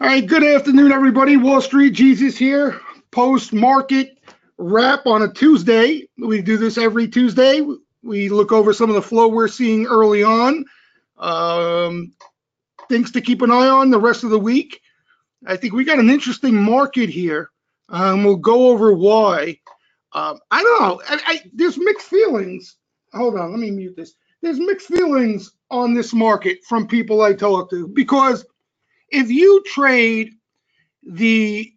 All right, good afternoon, everybody. Wall Street Jesus here. Post-market wrap on a Tuesday. We do this every Tuesday. We look over some of the flow we're seeing early on. Um, Things to keep an eye on the rest of the week. I think we got an interesting market here. We'll go over why. I don't know. There's mixed feelings. Hold on, let me mute this. There's mixed feelings on this market from people I talk to because if you trade the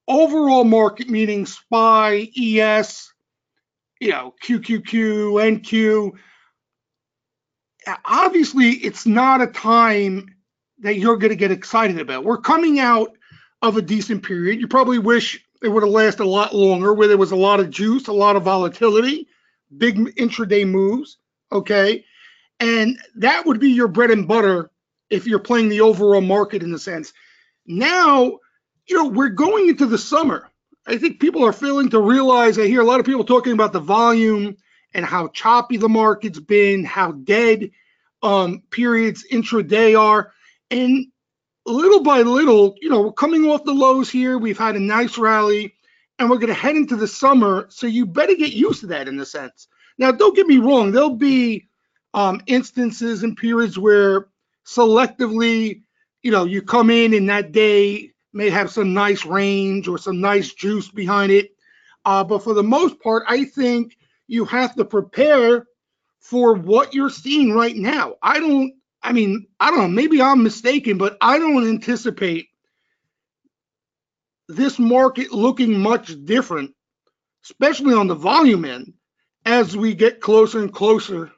overall market, meaning SPY, ES, QQQ, NQ, obviously it's not a time that you're going to get excited about. We're coming out of a decent period. You probably wish it would have lasted a lot longer, where there was a lot of juice, a lot of volatility, big intraday moves, okay? And that would be your bread and butter if you're playing the overall market in a sense. Now, we're going into the summer. I think people are failing to realize. I hear a lot of people talking about the volume and how choppy the market's been, how dead periods intraday are. And little by little, we're coming off the lows here. We've had a nice rally, and we're going to head into the summer. So you better get used to that in a sense. Now, don't get me wrong. There'll be instances and periods where selectively, you come in and that day may have some nice range or some nice juice behind it. But for the most part, I think you have to prepare for what you're seeing right now. I don't know, maybe I'm mistaken, but I don't anticipate this market looking much different, especially on the volume end, as we get closer and closer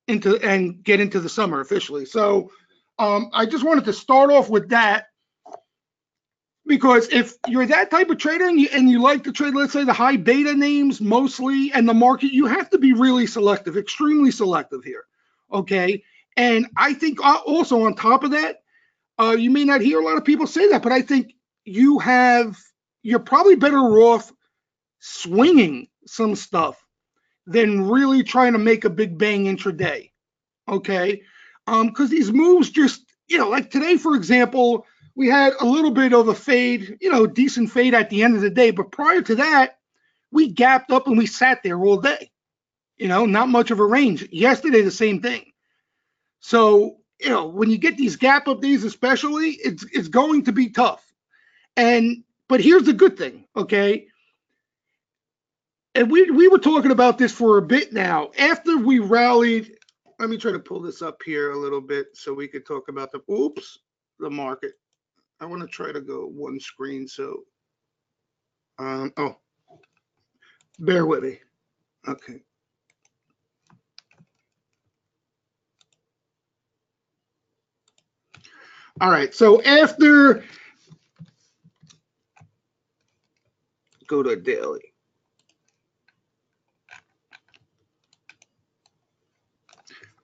and get into the summer officially. So I just wanted to start off with that, because if you're that type of trader and you like to trade, let's say, the high beta names mostly, and the market, you have to be really selective, extremely selective here, okay? And I think also on top of that, you may not hear a lot of people say that, but I think you're probably better off swinging some stuff than really trying to make a big bang intraday, okay? Because these moves just, like today, for example, we had a little bit of a fade, decent fade at the end of the day. But prior to that, we gapped up and we sat there all day, not much of a range. Yesterday, the same thing. So, when you get these gap up days, especially, it's going to be tough. But here's the good thing, okay? And we were talking about this for a bit now. After we rallied, let me try to pull this up here a little bit so we could talk about the market. I want to try to go one screen, so bear with me. Okay. All right, so after, go to daily.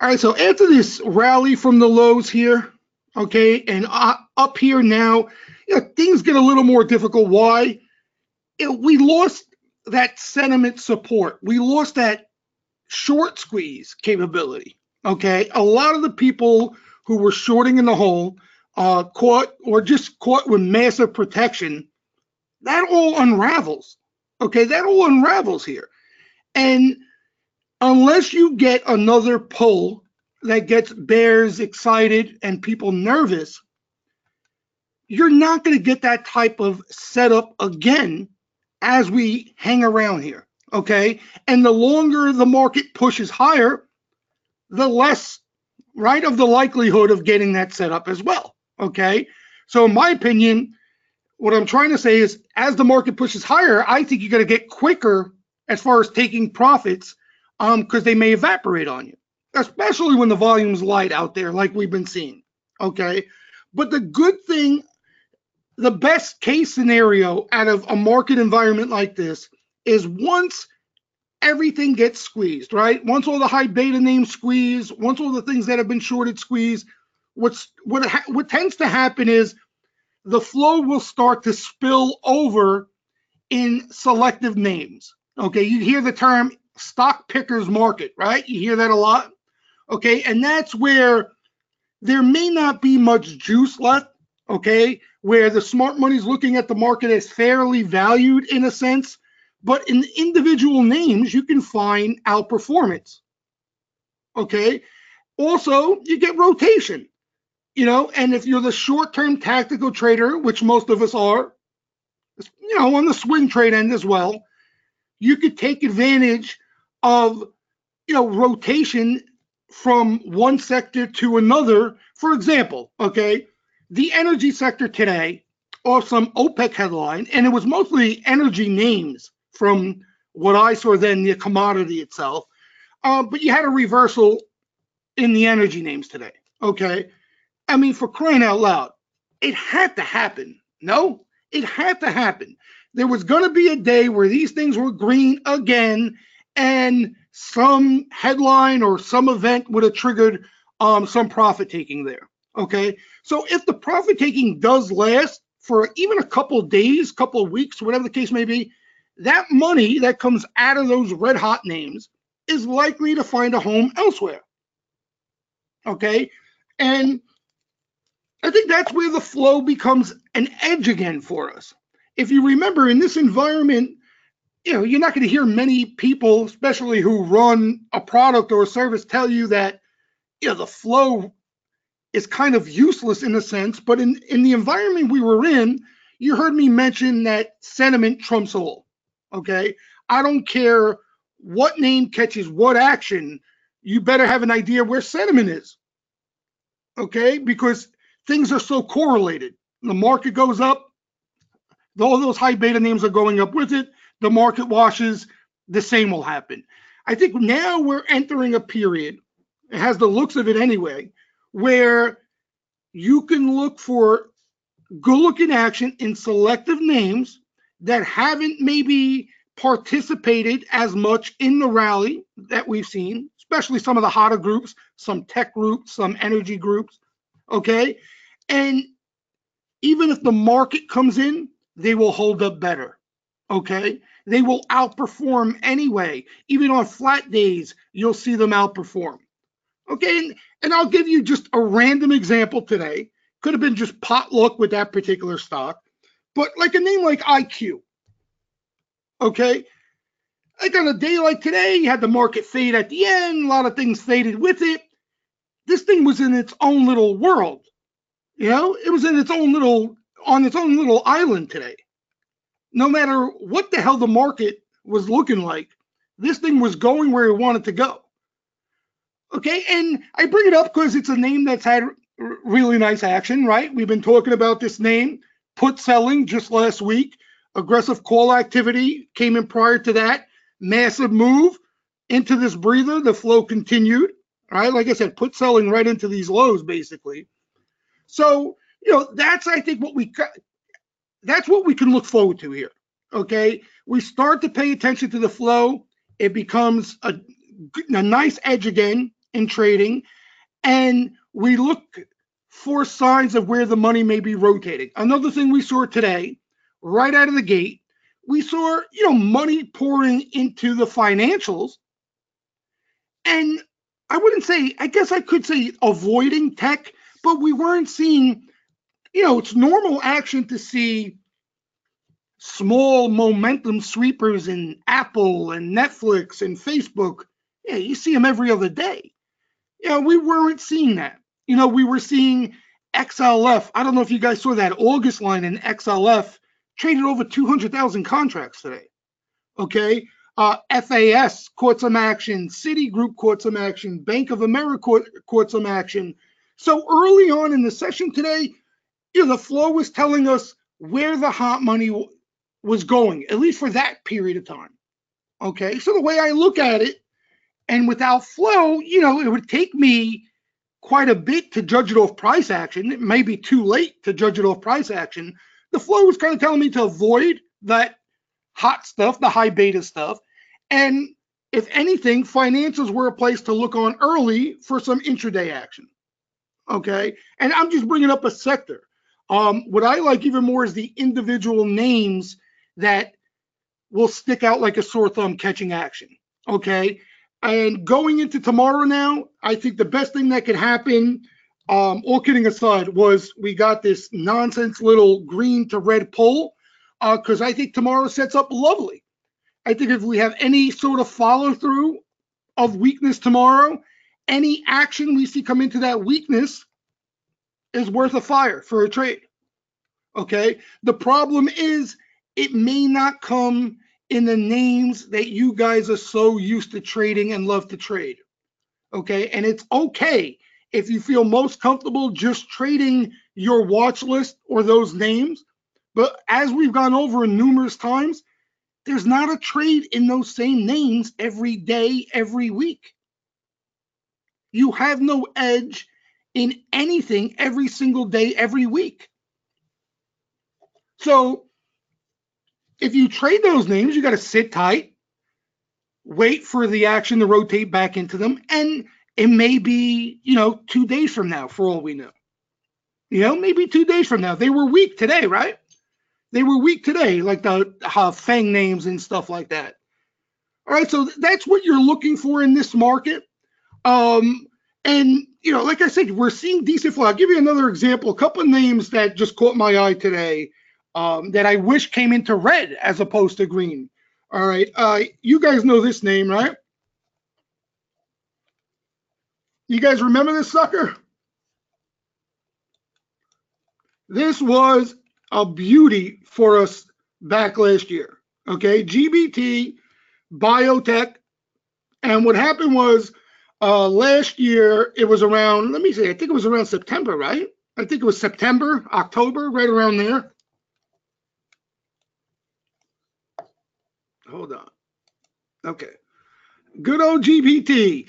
All right, so after this rally from the lows here, okay, and up here now, things get a little more difficult. Why? We lost that sentiment support. We lost that short squeeze capability, okay? A lot of the people who were shorting in the hole caught with massive protection. That all unravels, okay? That all unravels here. And unless you get another pull that gets bears excited and people nervous, you're not going to get that type of setup again as we hang around here, okay? And the longer the market pushes higher, the less, right, of the likelihood of getting that setup as well, okay? So in my opinion, what I'm trying to say is, as the market pushes higher, I think you're going to get quicker as far as taking profits, because they may evaporate on you, especially when the volume's light out there like we've been seeing, okay? But the good thing, the best case scenario out of a market environment like this is once everything gets squeezed, right? Once all the high beta names squeeze, once all the things that have been shorted squeeze, what tends to happen is the flow will start to spill over in selective names, okay? You hear the term stock pickers market, right? You hear that a lot, okay? And that's where there may not be much juice left, okay? where the smart money is looking at the market as fairly valued in a sense, but in individual names, you can find outperformance. Okay. Also, you get rotation, and if you're the short-term tactical trader, which most of us are, on the swing trade end as well, you could take advantage of, rotation from one sector to another. For example, okay, the energy sector today, or some OPEC headline, and it was mostly energy names from what I saw then, the commodity itself. But you had a reversal in the energy names today. Okay. I mean, for crying out loud, it had to happen. No, it had to happen. There was going to be a day where these things were green again, and some headline or some event would have triggered some profit taking there. Okay. So if the profit taking does last for even a couple of days, couple of weeks, whatever the case may be, that money that comes out of those red hot names is likely to find a home elsewhere. Okay. And I think that's where the flow becomes an edge again for us. If you remember, in this environment, you're not going to hear many people, especially who run a product or a service, tell you that, the flow is kind of useless in a sense. But in the environment we were in, you heard me mention that sentiment trumps all. Okay. I don't care what name catches what action, you better have an idea where sentiment is. Okay. Because things are so correlated. The market goes up, all those high beta names are going up with it. The market washes, the same will happen. I think now we're entering a period, it has the looks of it anyway, where you can look for good looking action in selective names that haven't maybe participated as much in the rally that we've seen, especially some of the hotter groups, some tech groups, some energy groups. Okay. And even if the market comes in, they will hold up better. Okay. They will outperform anyway. Even on flat days, you'll see them outperform. Okay. And I'll give you just a random example today. Could have been just pot luck with that particular stock, but like a name like IQ. Okay. Like on a day like today, you had the market fade at the end, a lot of things faded with it. This thing was in its own little world. It was in its own little, on its own little island today. No matter what the hell the market was looking like, this thing was going where it wanted to go. Okay, and I bring it up because it's a name that's had really nice action, right? We've been talking about this name, put selling just last week, aggressive call activity came in prior to that, massive move into this breather, the flow continued, right? Like I said, put selling right into these lows basically. So, that's, I think, that's what we can look forward to here. Okay. We start to pay attention to the flow. It becomes a nice edge again in trading. And we look for signs of where the money may be rotating. Another thing we saw today, right out of the gate, we saw, money pouring into the financials. And I guess I could say avoiding tech, but we weren't seeing, it's normal action to see small momentum sweepers in Apple and Netflix and Facebook. Yeah, you see them every other day. We weren't seeing that. We were seeing XLF. I don't know if you guys saw that August line in XLF traded over 200,000 contracts today. Okay. FAS caught some action. Citigroup caught some action. Bank of America caught some action. So early on in the session today, the flow was telling us where the hot money was going, at least for that period of time. Okay, so the way I look at it, and without flow, it would take me quite a bit to judge it off price action. It may be too late to judge it off price action. The flow was kind of telling me to avoid that hot stuff, the high beta stuff. And if anything, financials were a place to look on early for some intraday action. Okay, and I'm just bringing up a sector. What I like even more is the individual names that will stick out like a sore thumb catching action. Okay, and going into tomorrow now, I think the best thing that could happen, all kidding aside, was we got this nonsense little green to red pull because I think tomorrow sets up lovely. I think if we have any sort of follow through of weakness tomorrow, any action we see come into that weakness is worth a fire for a trade. Okay. The problem is it may not come in the names that you guys are so used to trading and love to trade. Okay. And it's okay if you feel most comfortable just trading your watch list or those names. But as we've gone over numerous times, there's not a trade in those same names every day, every week. You have no edge in anything every single day, every week. So if you trade those names, you got to sit tight, wait for the action to rotate back into them, and it may be, 2 days from now, for all we know. Maybe 2 days from now. They were weak today, right? They were weak today, like the Fang names and stuff like that. All right, so that's what you're looking for in this market. And like I said, we're seeing decent flow. I'll give you another example. A couple of names that just caught my eye today that I wish came into red as opposed to green. All right, you guys know this name, right? You guys remember this sucker? This was a beauty for us back last year. Okay, GBT, biotech, and what happened was last year it was around, let me see, I think it was around September, right? I think it was September, October, right around there. Hold on. Okay. Good old GBT.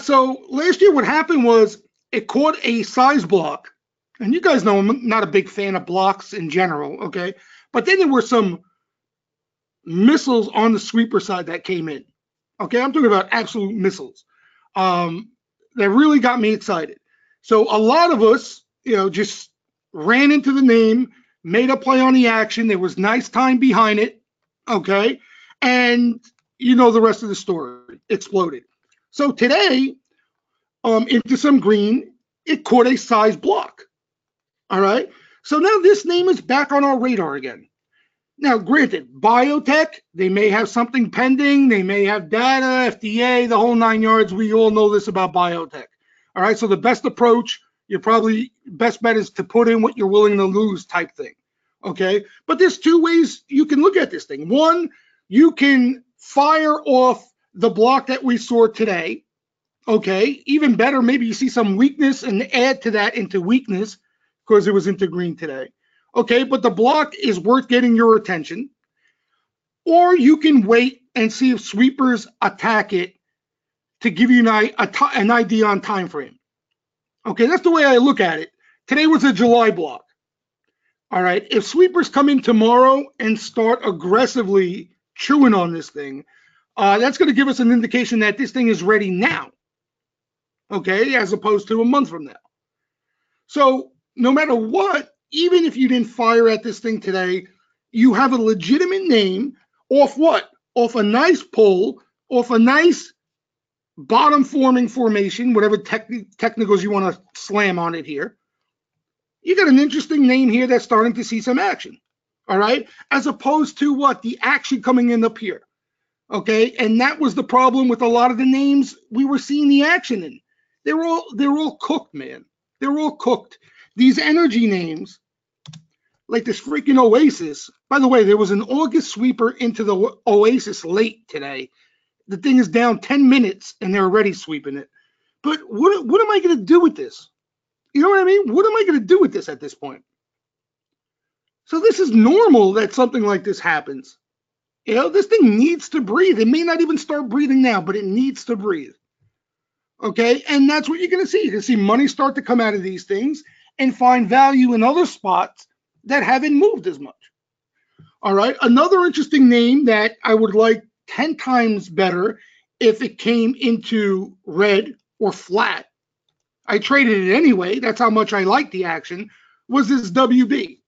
So last year what happened was it caught a size block. And you guys know I'm not a big fan of blocks in general, okay? But then there were some missiles on the sweeper side that came in. Okay, I'm talking about absolute missiles. That really got me excited. So a lot of us, just ran into the name, made a play on the action. There was nice time behind it, okay? And the rest of the story exploded. So today, into some green, it caught a size block. All right. So now this name is back on our radar again. Now, granted, biotech, they may have something pending. They may have data, FDA, the whole 9 yards. We all know this about biotech. All right. So the best approach, best bet is to put in what you're willing to lose type thing. Okay. But there's two ways you can look at this thing. One, you can fire off the block that we saw today. Okay. Even better, maybe you see some weakness and add to that into weakness, because it was into green today. Okay, but the block is worth getting your attention. Or you can wait and see if sweepers attack it to give you an idea on time frame. Okay, that's the way I look at it. Today was a July block. All right, if sweepers come in tomorrow and start aggressively chewing on this thing, that's going to give us an indication that this thing is ready now. Okay, as opposed to a month from now. So no matter what, even if you didn't fire at this thing today, you have a legitimate name off what? Off a nice pull, off a nice bottom forming formation, whatever technicals you want to slam on it here. You got an interesting name here that's starting to see some action. All right. As opposed to what? The action coming in up here. Okay. And that was the problem with a lot of the names we were seeing the action in. They're all cooked, man. They're all cooked. These energy names, like this freaking Oasis. By the way, there was an August sweeper into the Oasis late today. The thing is down 10 minutes and they're already sweeping it. But what am I going to do with this? You know what I mean? What am I going to do with this at this point? So this is normal that something like this happens. This thing needs to breathe. It may not even start breathing now, but it needs to breathe. Okay, and that's what you're going to see. You're going to see money start to come out of these things and find value in other spots that haven't moved as much. All right, another interesting name that I would like 10 times better if it came into red or flat. I traded it anyway. That's how much I like the action, was this WB.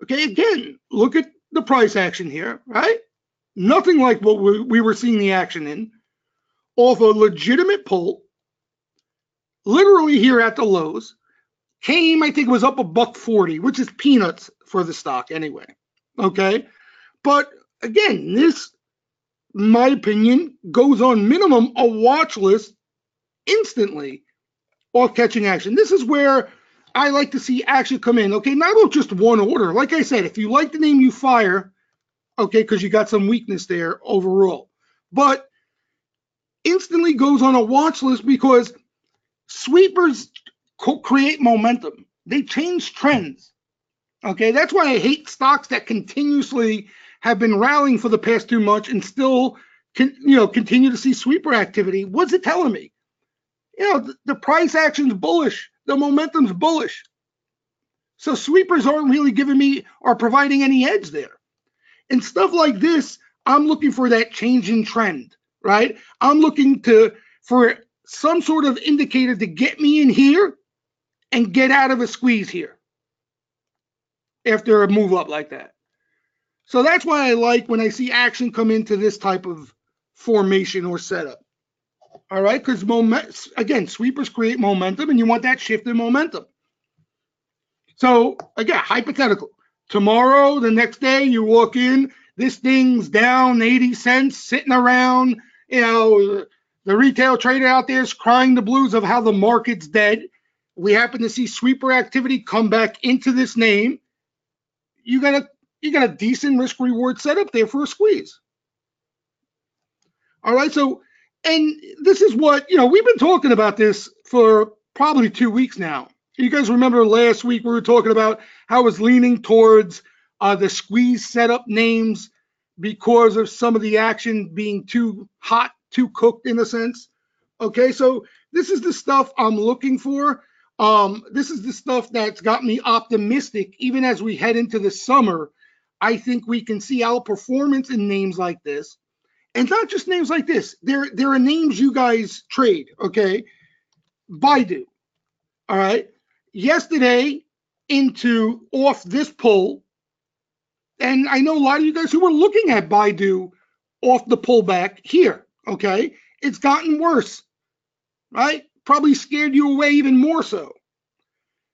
Okay, again, look at the price action here, right? Nothing like what we were seeing the action in. Off a legitimate pull, literally here at the lows. Came, I think it was up $1.40, which is peanuts for the stock anyway. Okay. But again, this, in my opinion, goes on minimum a watch list instantly off catching action. This is where I like to see action come in. Okay. Not about just one order. Like I said, if you like the name, you fire. Okay. Because you got some weakness there overall. But instantly goes on a watch list because sweepers create momentum. They change trends. Okay, that's why I hate stocks that continuously have been rallying for the past 2 months and still continue to see sweeper activity. What's it telling me? The price action's bullish, the momentum's bullish. So sweepers aren't really giving me or providing any edge there. And stuff like this, I'm looking for that change in trend, right? I'm looking for some sort of indicator to get me in here and get out of a squeeze here after a move up like that. So that's why I like when I see action come into this type of formation or setup. All right, because again, sweepers create momentum, and you want that shift in momentum. So again, hypothetical. Tomorrow, the next day, you walk in, this thing's down 80 cents, sitting around. The retail trader out there is crying the blues of how the market's dead. We happen to see sweeper activity come back into this name. You got a decent risk reward setup there for a squeeze. All right, so, and this is what, we've been talking about this for probably 2 weeks now. You guys remember last week we were talking about how I was leaning towards the squeeze setup names because of some of the action being too hot, too cooked in a sense. Okay, so this is the stuff I'm looking for. This is the stuff that's got me optimistic. Even as we head into the summer, I think we can see outperformance in names like this. And not just names like this. There are names you guys trade, okay? Baidu, all right? Yesterday, off this pull, and I know a lot of you guys who were looking at Baidu off the pullback here, okay? It's gotten worse, right? Probably scared you away even more so.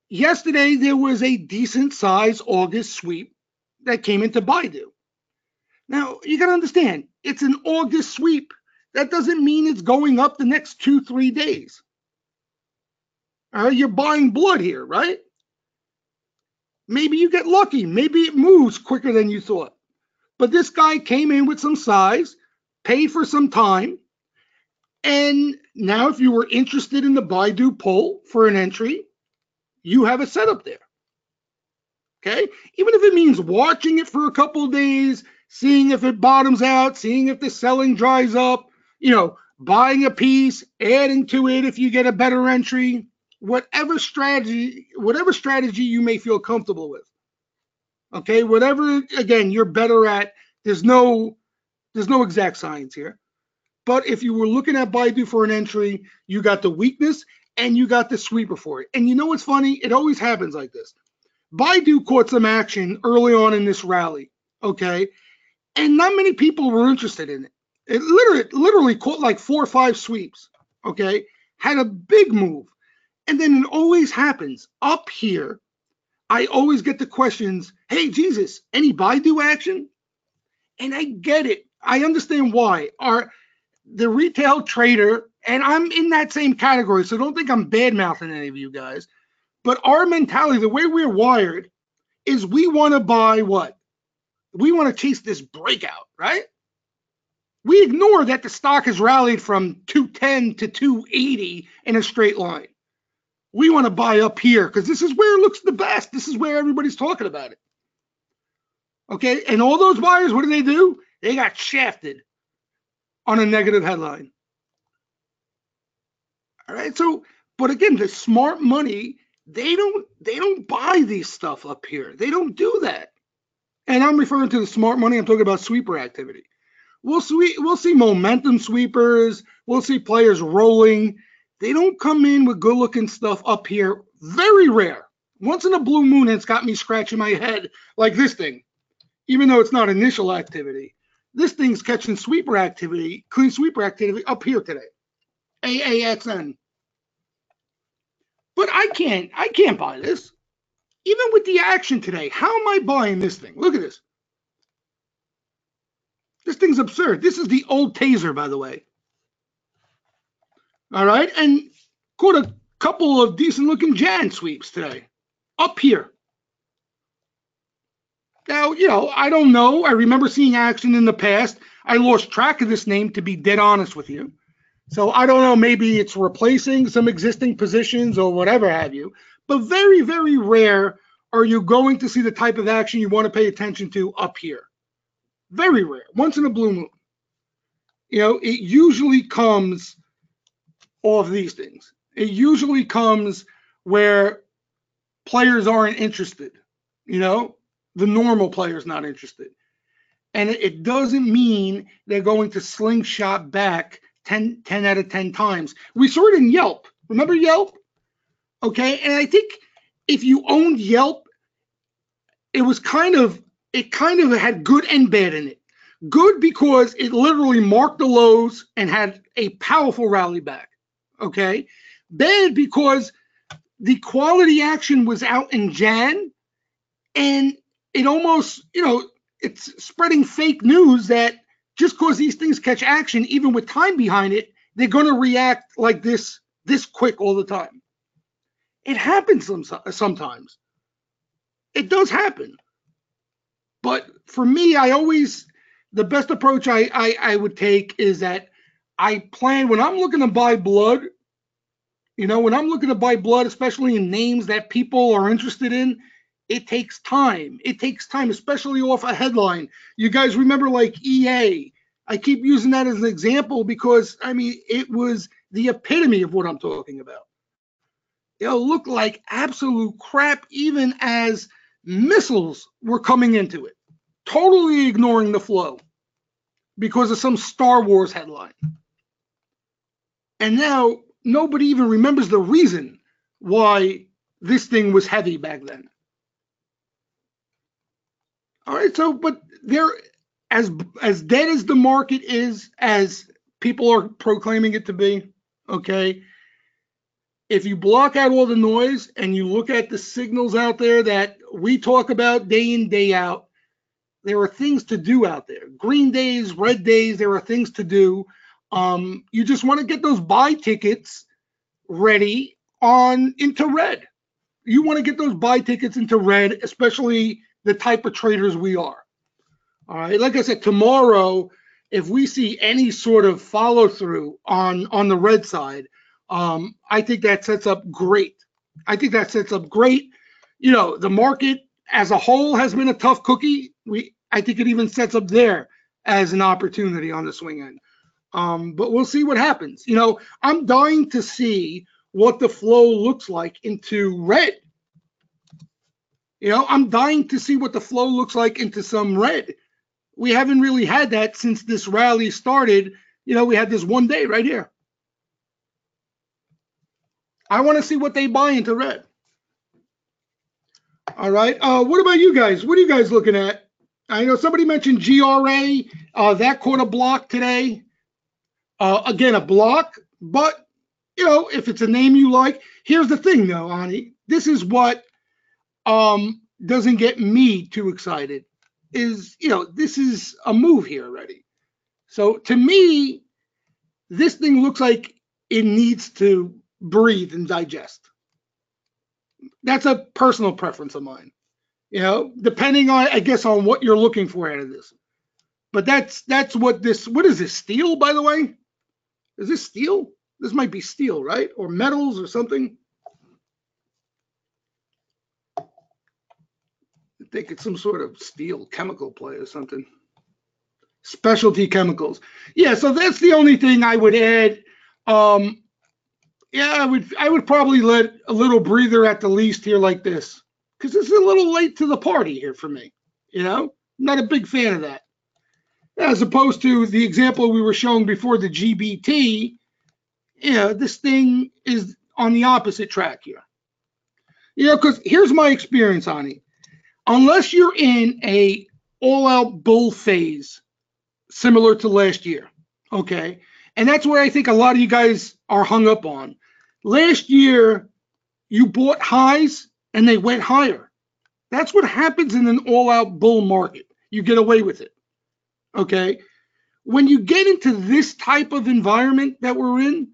Yesterday, there was a decent size August sweep that came into Baidu. Now, you got to understand, it's an August sweep. That doesn't mean it's going up the next 2-3 days. All right, you're buying blood here, right? Maybe you get lucky. Maybe it moves quicker than you thought. But this guy came in with some size, paid for some time, and now if you were interested in the Baidu pull for an entry, you have a setup there. Okay? Even if it means watching it for a couple of days, seeing if it bottoms out, seeing if the selling dries up, buying a piece, adding to it if you get a better entry, whatever strategy you may feel comfortable with. Okay? Whatever, again, you're better at. There's no exact science here. But if you were looking at Baidu for an entry, you got the weakness and you got the sweeper for it. And you know what's funny? It always happens like this. Baidu caught some action early on in this rally, okay? And not many people were interested in it. It literally caught like 4 or 5 sweeps, okay? Had a big move. And then it always happens up here. I always get the questions, hey, Jesus, any Baidu action? And I get it. I understand why. The retail trader, and I'm in that same category, so don't think I'm bad-mouthing any of you guys, but our mentality, the way we're wired, is we want to buy what? We want to chase this breakout, right? We ignore that the stock has rallied from 210 to 280 in a straight line. We want to buy up here because this is where it looks the best. This is where everybody's talking about it. Okay, and all those buyers, what do? They got shafted on a negative headline. All right, so, but again, the smart money, they don't buy these stuff up here. They don't do that. And I'm referring to the smart money. I'm talking about sweeper activity. We'll see momentum sweepers. We'll see players rolling. They don't come in with good-looking stuff up here. Very rare. Once in a blue moon, it's got me scratching my head like this thing, even though it's not initial activity. This thing's catching sweeper activity, clean sweeper activity up here today. AAXN. But I can't buy this. Even with the action today, how am I buying this thing? Look at this. This thing's absurd. This is the old taser, by the way. All right, and caught a couple of decent looking Jan sweeps today. Up here. Now, I don't know. I remember seeing action in the past. I lost track of this name, to be dead honest with you. So I don't know. Maybe it's replacing some existing positions or whatever have you. But very, very rare are you going to see the type of action you want to pay attention to up here. Very rare. Once in a blue moon. It usually comes off these things. It usually comes where players aren't interested. The normal player's not interested. And it doesn't mean they're going to slingshot back 10 out of 10 times. We saw it in Yelp. Remember Yelp? Okay. And I think if you owned Yelp, it kind of had good and bad in it. Good because it literally marked the lows and had a powerful rally back. Okay. Bad because the quality action was out in Jan, and it almost, it's spreading fake news that just because these things catch action, even with time behind it, they're going to react like this quick all the time. It happens sometimes. It does happen. But for me, the best approach I would take is that I plan, when I'm looking to buy blood, especially in names that people are interested in, it takes time. It takes time, especially off a headline. You guys remember like EA? I keep using that as an example because, it was the epitome of what I'm talking about. It looked like absolute crap even as missiles were coming into it, totally ignoring the flow because of some Star Wars headline. And now nobody even remembers the reason why this thing was heavy back then. All right, so but there, as dead as the market is, as people are proclaiming it to be, okay, if you block out all the noise and you look at the signals out there that we talk about day in, day out, there are things to do out there. Green days, red days, there are things to do. You just want to get those buy tickets ready into red. You want to get those buy tickets into red, especially the type of traders we are. All right. Like I said, tomorrow, if we see any sort of follow through on the red side, I think that sets up great. The market as a whole has been a tough cookie. I think it even sets up there as an opportunity on the swing end. But we'll see what happens. I'm dying to see what the flow looks like into red. I'm dying to see what the flow looks like into some red. We haven't really had that since this rally started. We had this one day right here. I want to see what they buy into red. All right. What about you guys? What are you guys looking at? I know somebody mentioned GRA. That caught a block today. Again, a block. But, if it's a name you like. Here's the thing, though, Ani. This is what doesn't get me too excited. This is a move here already. So, to me, this thing looks like it needs to breathe and digest. That's a personal preference of mine, depending on, I guess, on what you're looking for out of this. But that's what is this, steel, by the way? Is this steel? This might be steel, right? Or metals or something. I think it's some sort of steel chemical play or something. Specialty chemicals. Yeah, so that's the only thing I would add. Yeah, I would probably let a little breather at the least here like this, because this is a little late to the party here for me. Not a big fan of that. As opposed to the example we were showing before, the GBT, this thing is on the opposite track here. Because here's my experience on it. Unless you're in a all-out bull phase, similar to last year, okay? And that's where I think a lot of you guys are hung up on. Last year, You bought highs and they went higher. That's what happens in an all-out bull market. You get away with it. Okay? When you get into this type of environment that we're in,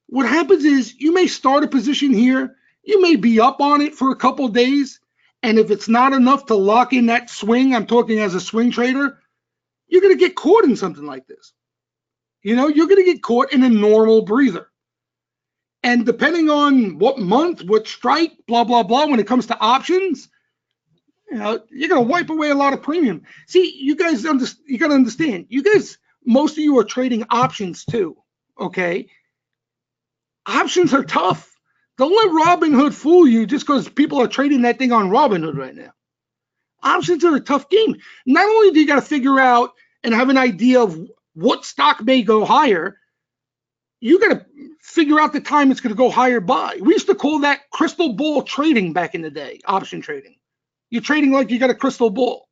what happens is you may start a position here, you may be up on it for a couple of days, and if it's not enough to lock in that swing, I'm talking as a swing trader, you're going to get caught in something like this. You're going to get caught in a normal breather. And depending on what month, what strike, blah, blah, blah, when it comes to options, you're going to wipe away a lot of premium. See, you guys, you got to understand, you guys, most of you are trading options too, okay? Options are tough. Don't let Robinhood fool you just because people are trading that thing on Robinhood right now. Options are a tough game. Not only do you got to figure out and have an idea of what stock may go higher, you got to figure out the time it's going to go higher by. We used to call that crystal ball trading back in the day, option trading. You're trading like you got a crystal ball.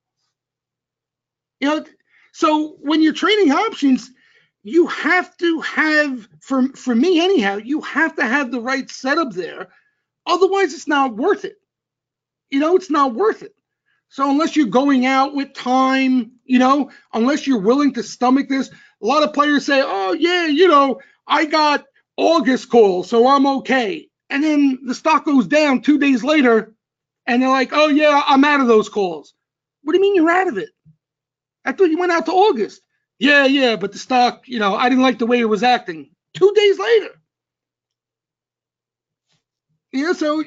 So when you're trading options, you have to have, for me anyhow, you have to have the right setup there. Otherwise, it's not worth it. It's not worth it. So unless you're going out with time, unless you're willing to stomach this, a lot of players say, oh, yeah, I got August call, so I'm okay. And then the stock goes down 2 days later, and they're like, oh, yeah, I'm out of those calls. What do you mean you're out of it? I thought you went out to August. Yeah, but the stock, I didn't like the way it was acting. 2 days later. So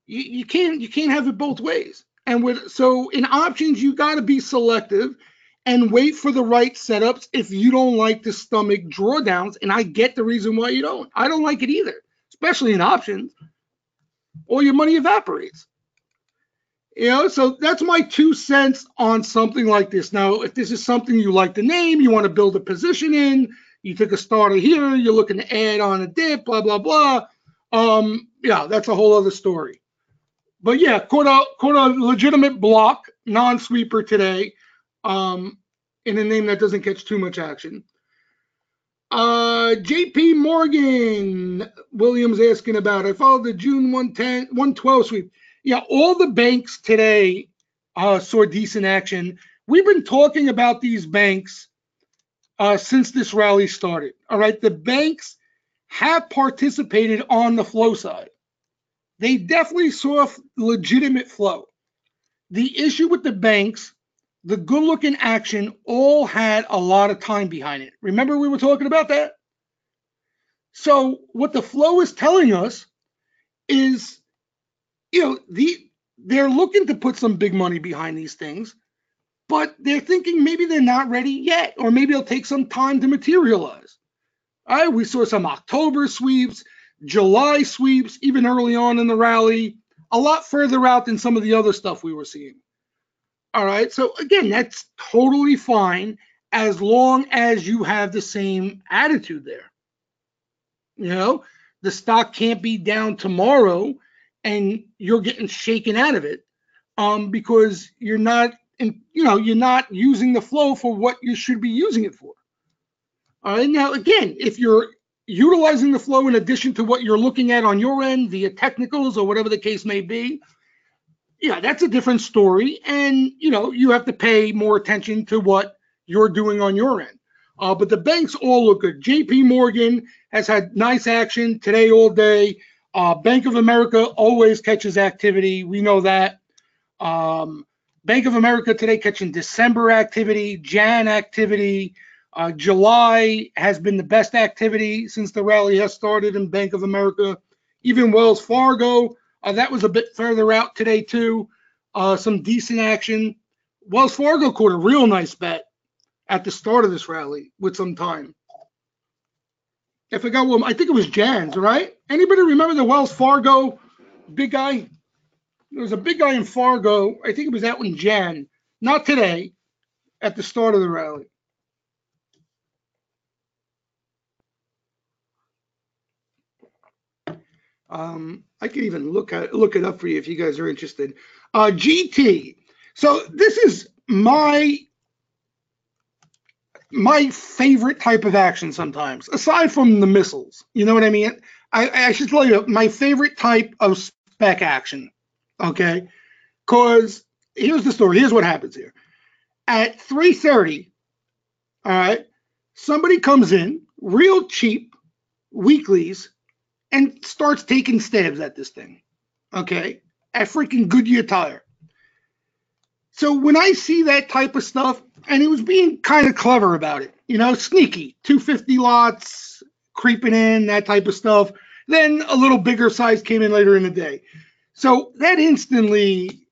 you can't have it both ways. And so in options, you got to be selective and wait for the right setups if you don't like to stomach drawdowns. And I get the reason why you don't. I don't like it either, especially in options. All your money evaporates. So that's my 2 cents on something like this. Now, if this is something you like the name, you want to build a position in, you took a starter here, you're looking to add on a dip, blah, blah, blah. That's a whole other story. But yeah, caught a legitimate block, non-sweeper today, in a name that doesn't catch too much action. JP Morgan, Williams asking about, I followed the June 112 sweep. Yeah, all the banks today saw decent action. We've been talking about these banks since this rally started. All right, the banks have participated on the flow side. They definitely saw legitimate flow. The issue with the banks, the good-looking action, all had a lot of time behind it. Remember we were talking about that? So what the flow is telling us is, they're looking to put some big money behind these things, but they're thinking maybe they're not ready yet, or maybe it'll take some time to materialize. All right, we saw some October sweeps, July sweeps, even early on in the rally, a lot further out than some of the other stuff we were seeing. All right, so again, that's totally fine as long as you have the same attitude there. The stock can't be down tomorrow and you're getting shaken out of it because you're not using the flow for what you should be using it for. All right, now again, if you're utilizing the flow in addition to what you're looking at on your end via technicals or whatever the case may be, that's a different story, and you have to pay more attention to what you're doing on your end. But the banks all look good. JP Morgan has had nice action today all day. Bank of America always catches activity. We know that. Bank of America today catching December activity, Jan activity. July has been the best activity since the rally has started in Bank of America. Even Wells Fargo, that was a bit further out today too. Some decent action. Wells Fargo caught a real nice bet at the start of this rally with some time. I forgot what, I think it was Jan's, right? Anybody remember the Wells Fargo big guy? There was a big guy in Fargo. I think it was out in Jan, not today, at the start of the rally. I can even look it up for you if you guys are interested. GT. So this is my favorite type of action sometimes, aside from the missiles. You know what I mean? I should tell you my favorite type of spec action. Okay, because here's the story. Here's what happens here. At 3:30, all right, somebody comes in real cheap weeklies and starts taking stabs at this thing. Okay, at freaking Goodyear Tire. So when I see that type of stuff, and he was being kind of clever about it, sneaky, 250 lots, creeping in, that type of stuff. Then a little bigger size came in later in the day. So that instantly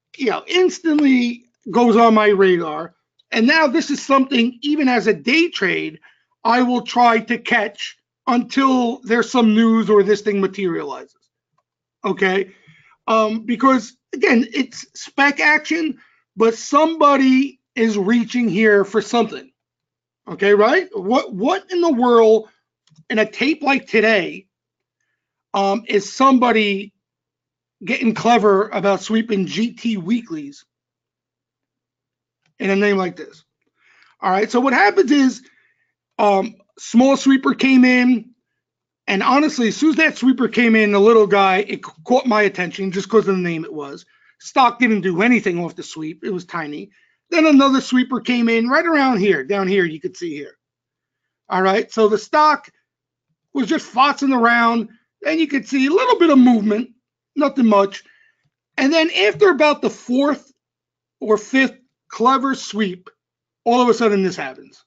goes on my radar. And now this is something, even as a day trade, I will try to catch until there's some news or this thing materializes. Okay. Because again, it's spec action, but somebody is reaching here for something. Okay, right? What in the world in a tape like today is somebody getting clever about sweeping GT weeklies in a name like this? All right, so what happens is small sweeper came in, and honestly, as soon as that sweeper came in, the little guy, it caught my attention just because of the name it was. Stock didn't do anything off the sweep. It was tiny. Then another sweeper came in right around here, down here, you could see here. All right, so the stock was just fotzing around, and you could see a little bit of movement, nothing much. And then after about the fourth or fifth clever sweep, all of a sudden this happens.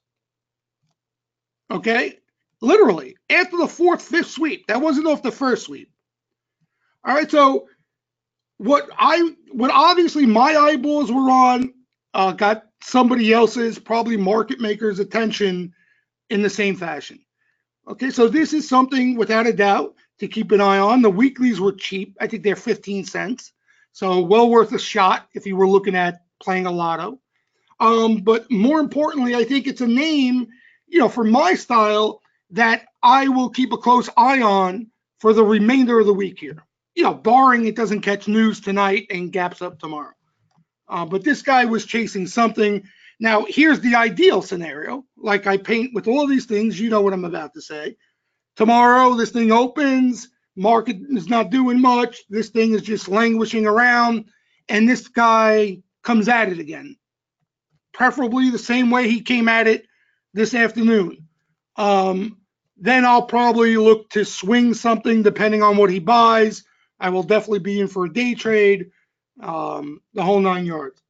Okay, literally after the fourth, fifth sweep. That wasn't off the first sweep. All right, so what obviously my eyeballs were on got somebody else's, probably market maker's attention in the same fashion. Okay, so this is something without a doubt to keep an eye on. The weeklies were cheap. I think they're 15 cents. So well worth a shot if you were looking at playing a lotto. But more importantly, I think it's a name, for my style that I will keep a close eye on for the remainder of the week here. Barring it doesn't catch news tonight and gaps up tomorrow. But this guy was chasing something. Now, here's the ideal scenario. Like I paint with all these things, you know what I'm about to say. Tomorrow, this thing opens, market is not doing much. This thing is just languishing around, and this guy comes at it again. Preferably the same way he came at it this afternoon. Then I'll probably look to swing something depending on what he buys. I will definitely be in for a day trade, the whole 9 yards.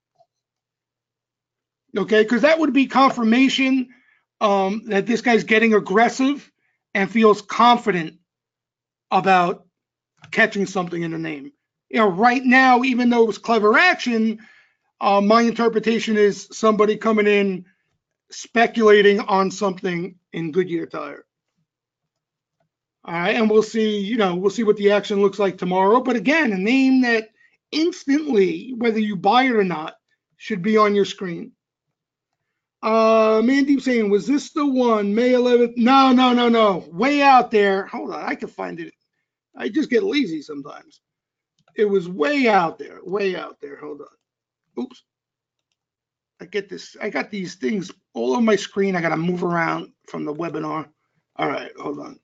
Okay, because that would be confirmation that this guy's getting aggressive and feels confident about catching something in the name. Right now, even though it was clever action, my interpretation is somebody coming in speculating on something in Goodyear Tire. All right, and we'll see what the action looks like tomorrow. But again, a name that instantly, whether you buy it or not, should be on your screen. Mandeep saying, was this the one, May 11th? No. Way out there. Hold on, I can find it. I just get lazy sometimes. It was way out there. Hold on. Oops. I got these things all on my screen. I got to move around from the webinar. All right, hold on.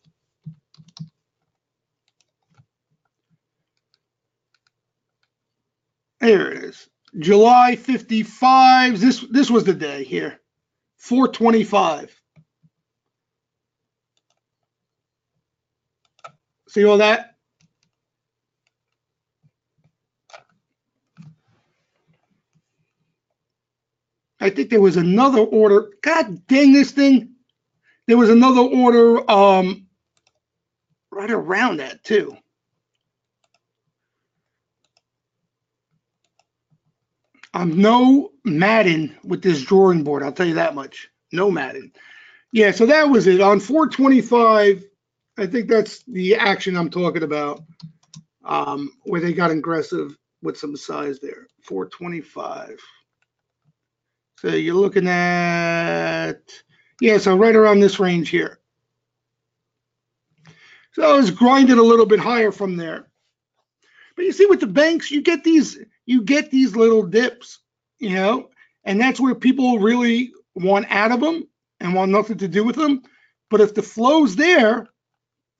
There it is. July 55. This was the day here. 425. See all that? I think there was another order. God dang this thing. There was another order right around that too. I'm no Madden with this drawing board. I'll tell you that much. No Madden. Yeah, so that was it. On 425, I think that's the action I'm talking about, where they got aggressive with some size there. 425. So you're looking at, yeah, so right around this range here. So I was grinding a little bit higher from there. But you see, with the banks, you get these little dips, and that's where people really want out of them and want nothing to do with them. But if the flow's there,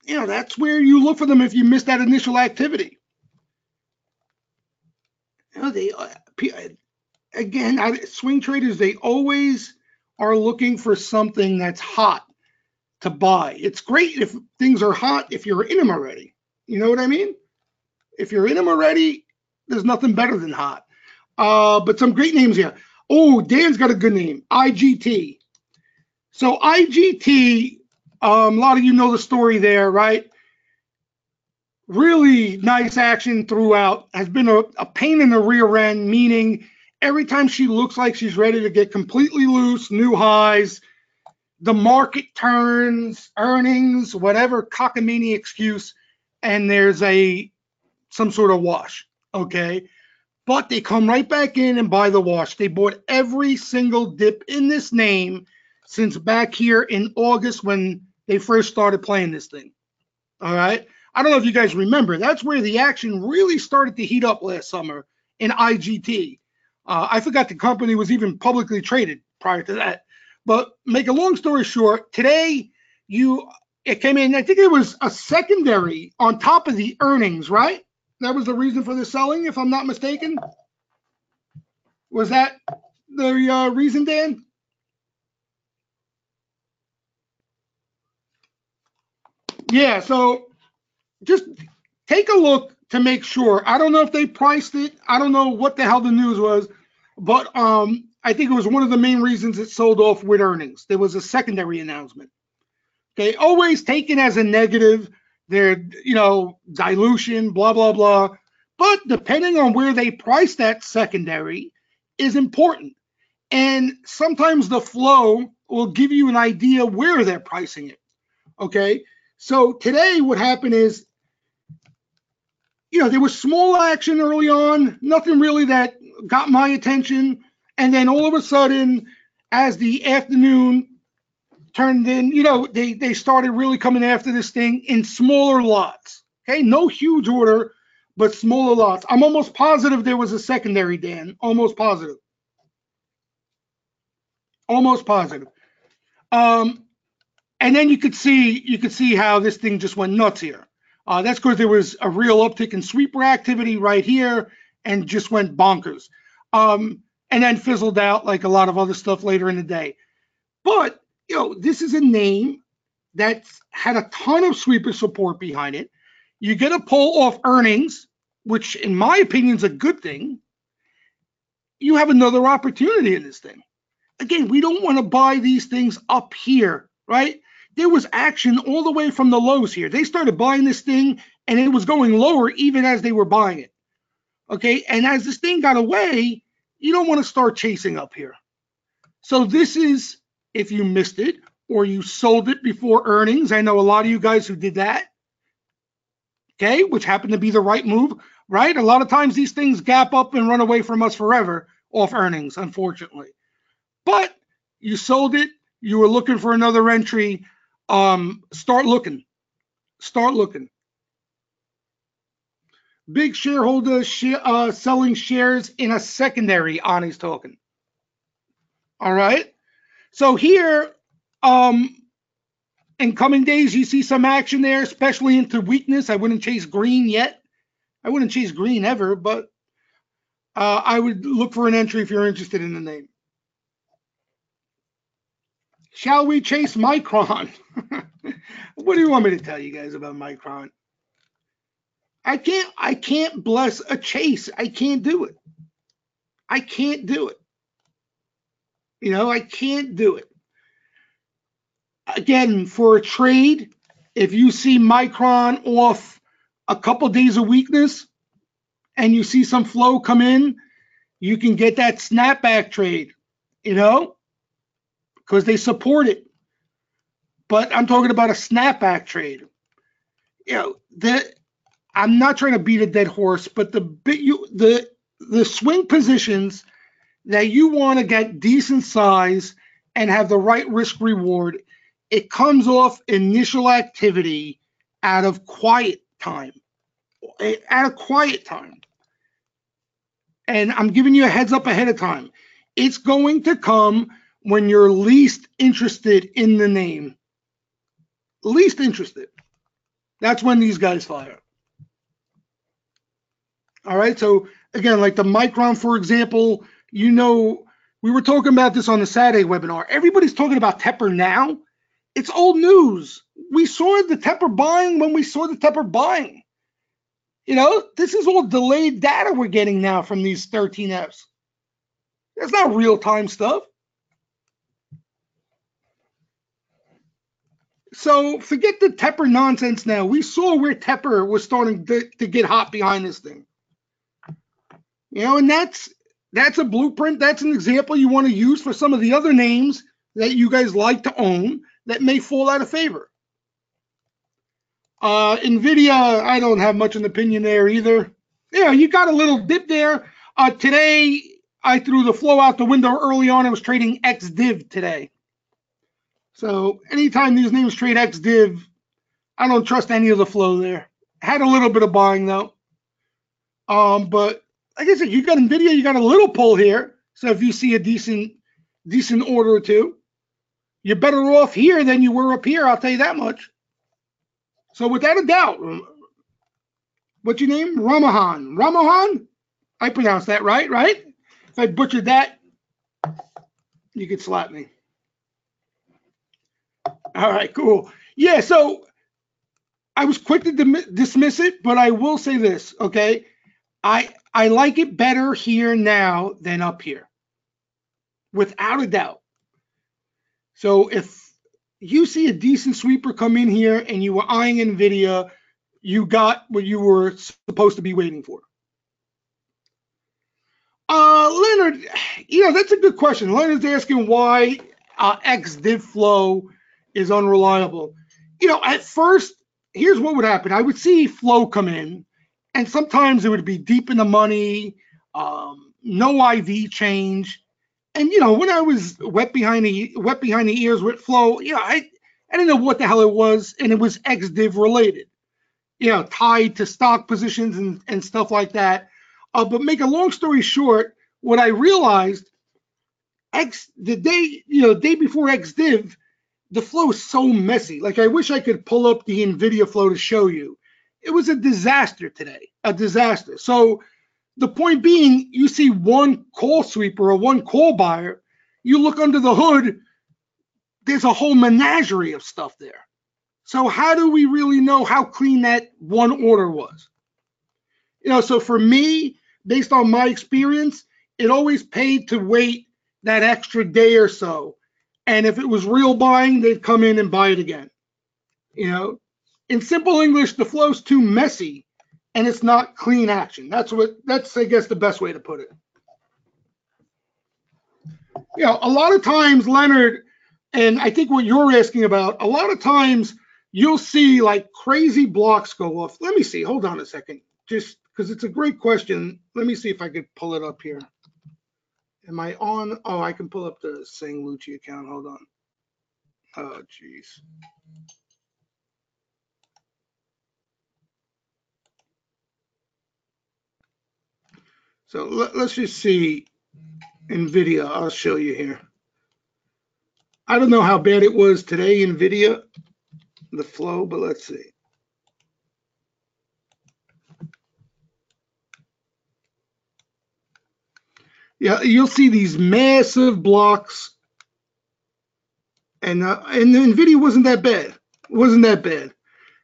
that's where you look for them if you miss that initial activity. They again, swing traders, they always are looking for something that's hot to buy. It's great if things are hot if you're in them already. You know what I mean? If you're in them already, there's nothing better than hot. But some great names here. Oh, Dan's got a good name, IGT. So IGT, a lot of you know the story there, right? Really nice action throughout. Has been a pain in the rear end, meaning every time she looks like she's ready to get completely loose, new highs, the market turns, earnings, whatever cockamamie excuse, and there's some sort of wash. Okay. But they come right back in and buy the wash. They bought every single dip in this name since back here in August when they first started playing this thing. All right. I don't know if you guys remember. That's where the action really started to heat up last summer in IGT. I forgot the company was even publicly traded prior to that. But make a long story short, today it came in, I think it was a secondary on top of the earnings, right? That was the reason for the selling, if I'm not mistaken. Was that the reason, Dan? Yeah, so just take a look to make sure. I don't know if they priced it. I don't know what the hell the news was, but I think it was one of the main reasons it sold off with earnings. There was a secondary announcement. Okay, always taken as a negative. They're, dilution, blah, blah, blah. But depending on where they price that secondary is important. And sometimes the flow will give you an idea where they're pricing it. Okay, so today what happened is, there was small action early on, nothing really that got my attention. And then all of a sudden, as the afternoon turned in, they started really coming after this thing in smaller lots. Okay, no huge order, but smaller lots. I'm almost positive there was a secondary, Dan. Almost positive. Almost positive. And then you could see how this thing just went nuts here. That's because there was a real uptick in sweeper activity right here and just went bonkers. And then fizzled out like a lot of other stuff later in the day. But, this is a name that's had a ton of sweeper support behind it. You get a pull off earnings, which in my opinion is a good thing. You have another opportunity in this thing. Again, we don't want to buy these things up here, right? There was action all the way from the lows here. They started buying this thing and it was going lower even as they were buying it. Okay, and as this thing got away, you don't want to start chasing up here. So this is, if you missed it or you sold it before earnings, I know a lot of you guys who did that, okay, which happened to be the right move, right? A lot of times these things gap up and run away from us forever off earnings, unfortunately. But you sold it, you were looking for another entry, start looking. Big shareholder selling shares in a secondary on his token. All right. So here, in coming days, you see some action there, especially into weakness. I wouldn't chase green yet. I wouldn't chase green ever, but I would look for an entry if you're interested in the name. Shall we chase Micron? What do you want me to tell you guys about Micron? I can't bless a chase. I can't do it. I can't do it. I can't do it. Again, for a trade, if you see Micron off a couple days of weakness and you see some flow come in, you can get that snapback trade, because they support it. But I'm talking about a snapback trade. I'm not trying to beat a dead horse, but the swing positions that you want to get decent size and have the right risk reward, it comes off initial activity out of quiet time. And I'm giving you a heads up ahead of time. It's going to come when you're least interested in the name. Least interested. That's when these guys fire. All right. So again, like the micron, for example, we were talking about this on the Saturday webinar. Everybody's talking about Tepper now. It's old news. We saw the Tepper buying when we saw the Tepper buying. This is all delayed data we're getting now from these 13Fs. It's not real time stuff. So forget the Tepper nonsense now. We saw where Tepper was starting to get hot behind this thing. And that's a blueprint. That's an example you want to use for some of the other names that you guys like to own that may fall out of favor. NVIDIA, I don't have much an opinion there either. Yeah, you got a little dip there. Today, I threw the flow out the window early on. I was trading XDiv today. So anytime these names trade XDiv, I don't trust any of the flow there. Had a little bit of buying though. But like I said, you got NVIDIA, you got a little pull here. So if you see a decent order or two, you're better off here than you were up here, I'll tell you that much. So without a doubt, what's your name? Ramahan. Ramahan? I pronounced that right? If I butchered that, you could slap me. All right, cool. Yeah, so I was quick to dismiss it, but I will say this, okay? I like it better here now than up here, without a doubt. So if you see a decent sweeper come in here and you were eyeing NVIDIA, you got what you were supposed to be waiting for. Leonard, that's a good question. Leonard's asking why XDiv flow is unreliable. At first, here's what would happen. I would see flow come in, and sometimes it would be deep in the money, no IV change. And when I was wet behind the ears with flow, I didn't know what the hell it was, and it was XDiv related, tied to stock positions and stuff like that. But make a long story short, what I realized, the day before XDiv, the flow is so messy. Like I wish I could pull up the NVIDIA flow to show you. It was a disaster today, a disaster. So the point being, you see one call sweeper or one call buyer, you look under the hood, there's a whole menagerie of stuff there. So how do we really know how clean that one order was? So for me, based on my experience, it always paid to wait that extra day or so. And if it was real buying, they'd come in and buy it again. In simple English, the flow's too messy and it's not clean action. That's I guess the best way to put it. A lot of times, Leonard, and I think what you're asking about, a lot of times you'll see like crazy blocks go off. Let me see. Hold on a second. Just because it's a great question. Let me see if I could pull it up here. Am I on? Oh, I can pull up the Sing Lucci account. Hold on. Oh, geez. So let's just see NVIDIA. I'll show you here. I don't know how bad it was today, NVIDIA, the flow, but let's see. Yeah, you'll see these massive blocks, and the NVIDIA wasn't that bad. It wasn't that bad.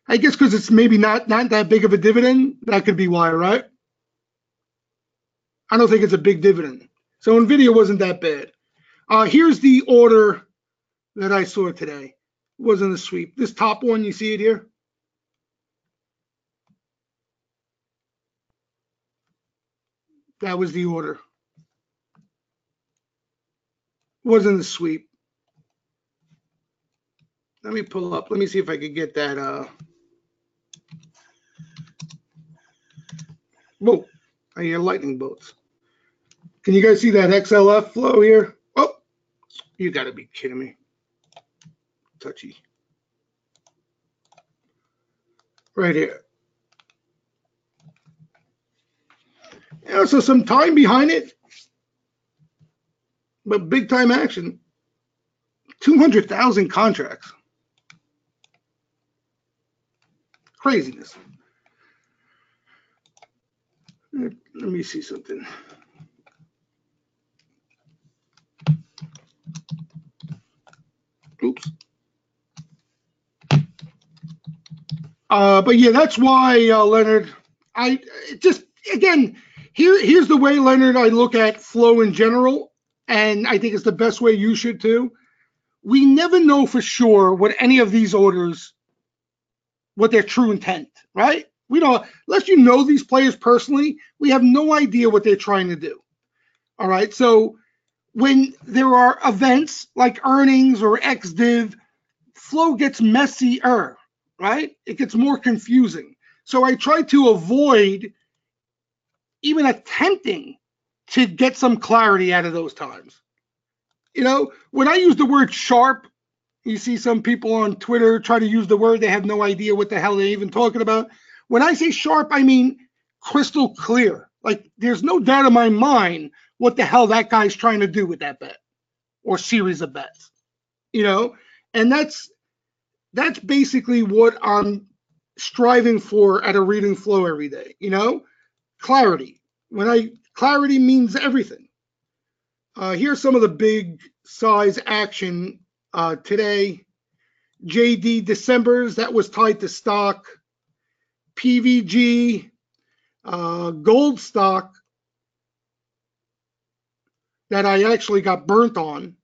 I guess because it's maybe not that big of a dividend. That could be why, right? I don't think it's a big dividend. So NVIDIA wasn't that bad. Here's the order that I saw today. It wasn't a sweep. This top one, you see it here? That was the order. It wasn't a sweep. Let me pull up. Let me see if I could get that. Whoa, I hear lightning bolts. Can you guys see that XLF flow here? Oh, you got to be kidding me. Touchy. Right here. So some time behind it, but big time action. 200,000 contracts. Craziness. Let me see something. Oops. But yeah, that's why, Leonard. I just again here's the way, Leonard, I look at flow in general, and I think it's the best way you should too. We never know for sure what any of these orders, what their true intent, right? We don't, unless you know these players personally, we have no idea what they're trying to do. All right. So when there are events like earnings or XDiv, flow gets messier, right? It gets more confusing. So I try to avoid even attempting to get some clarity out of those times. You know, when I use the word sharp, you see some people on Twitter try to use the word, they have no idea what the hell they're even talking about. When I say sharp, I mean crystal clear. Like there's no doubt in my mind what the hell that guy's trying to do with that bet or series of bets. You know, and that's basically what I'm striving for at a reading flow every day. You know, clarity. Clarity means everything. Here's some of the big size action today. JD December's, that was tied to stock. PVG, gold stock that I actually got burnt on.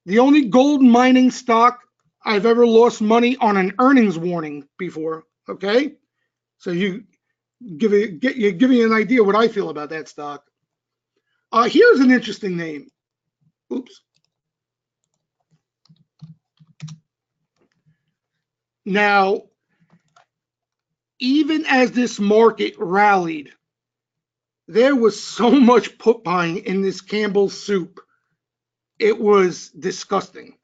The only gold mining stock I've ever lost money on an earnings warning before. Okay, so you give me an idea what I feel about that stock. Here's an interesting name. Oops. Now, even as this market rallied, there was so much put buying in this Campbell's soup. It was disgusting.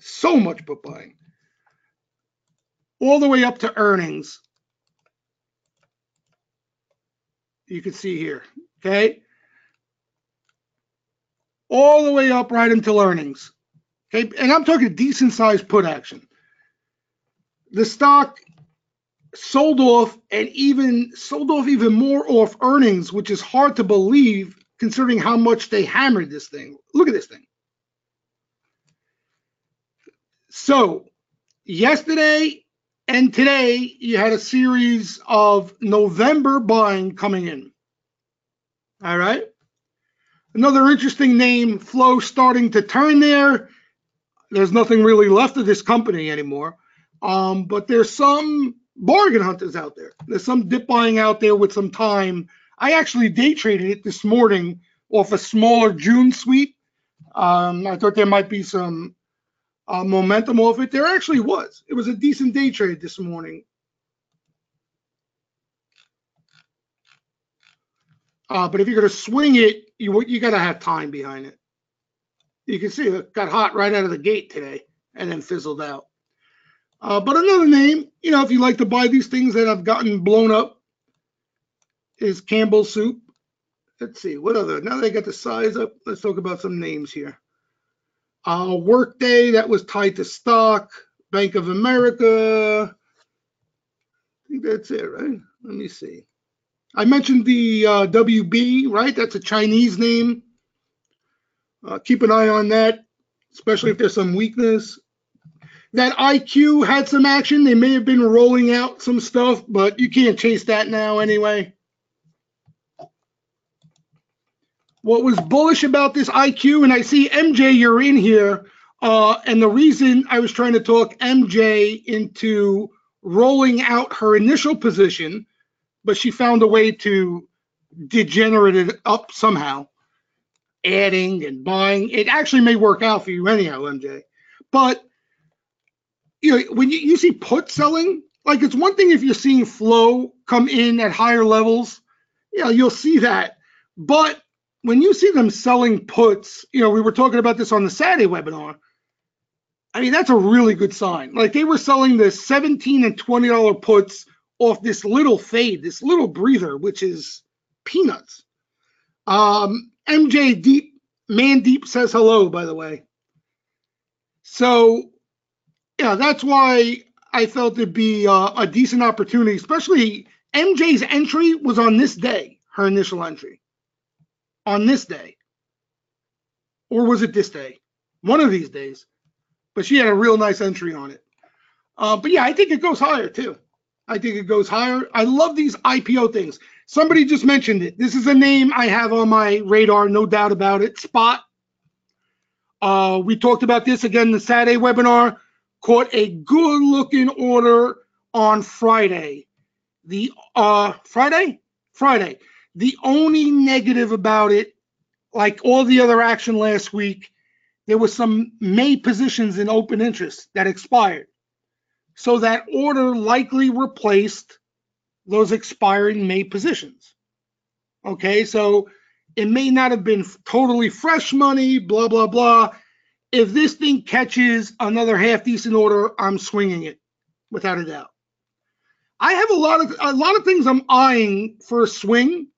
So much put buying. All the way up to earnings. You can see here, okay? All the way up right until earnings. Okay, and I'm talking decent sized put action. The stock sold off and even sold off even more off earnings, which is hard to believe considering how much they hammered this thing. Look at this thing. So yesterday and today, you had a series of November buying coming in. All right. Another interesting name, Flow, starting to turn there. There's nothing really left of this company anymore. But there's some bargain hunters out there. There's some dip buying out there with some time. I actually day traded it this morning off a smaller June sweep. I thought there might be some momentum off it. There actually was. It was a decent day trade this morning. But if you're going to swing it, you got to have time behind it. You can see it got hot right out of the gate today and then fizzled out. But another name, you know, if you like to buy these things that have gotten blown up, is Campbell's Soup. Let's see, what other? Now they got the size up. Let's talk about some names here. Workday, that was tied to stock. Bank of America. I think that's it, right? Let me see. I mentioned the WB, right? That's a Chinese name. Keep an eye on that, especially if there's some weakness. That IQ had some action. They may have been rolling out some stuff, but you can't chase that now anyway. What was bullish about this IQ, and I see MJ, you're in here, and the reason I was trying to talk MJ into rolling out her initial position, but she found a way to degenerate it up somehow, adding and buying. It actually may work out for you anyhow, MJ. But you know, when you see put selling, like it's one thing if you're seeing flow come in at higher levels, you know, you'll see that. But when you see them selling puts, you know, we were talking about this on the Saturday webinar. I mean, that's a really good sign. Like they were selling the $17 and $20 puts off this little fade, this little breather, which is peanuts. MJ Deep, Man Deep says hello, by the way. So Yeah, that's why I felt it'd be a decent opportunity, especially MJ's entry was on this day, her initial entry on this day, or was it this day? One of these days. But she had a real nice entry on it. But yeah, I think it goes higher too. I think it goes higher. I love these IPO things. Somebody just mentioned it. This is a name I have on my radar, no doubt about it. Spot. We talked about this again in the Saturday webinar. Caught a good looking order on Friday. The Friday. The only negative about it, like all the other action last week, there was some May positions in open interest that expired. So that order likely replaced those expiring May positions. Okay, so it may not have been totally fresh money, blah, blah, blah. If this thing catches another half decent order, I'm swinging it without a doubt. I have a lot of things I'm eyeing for a swing.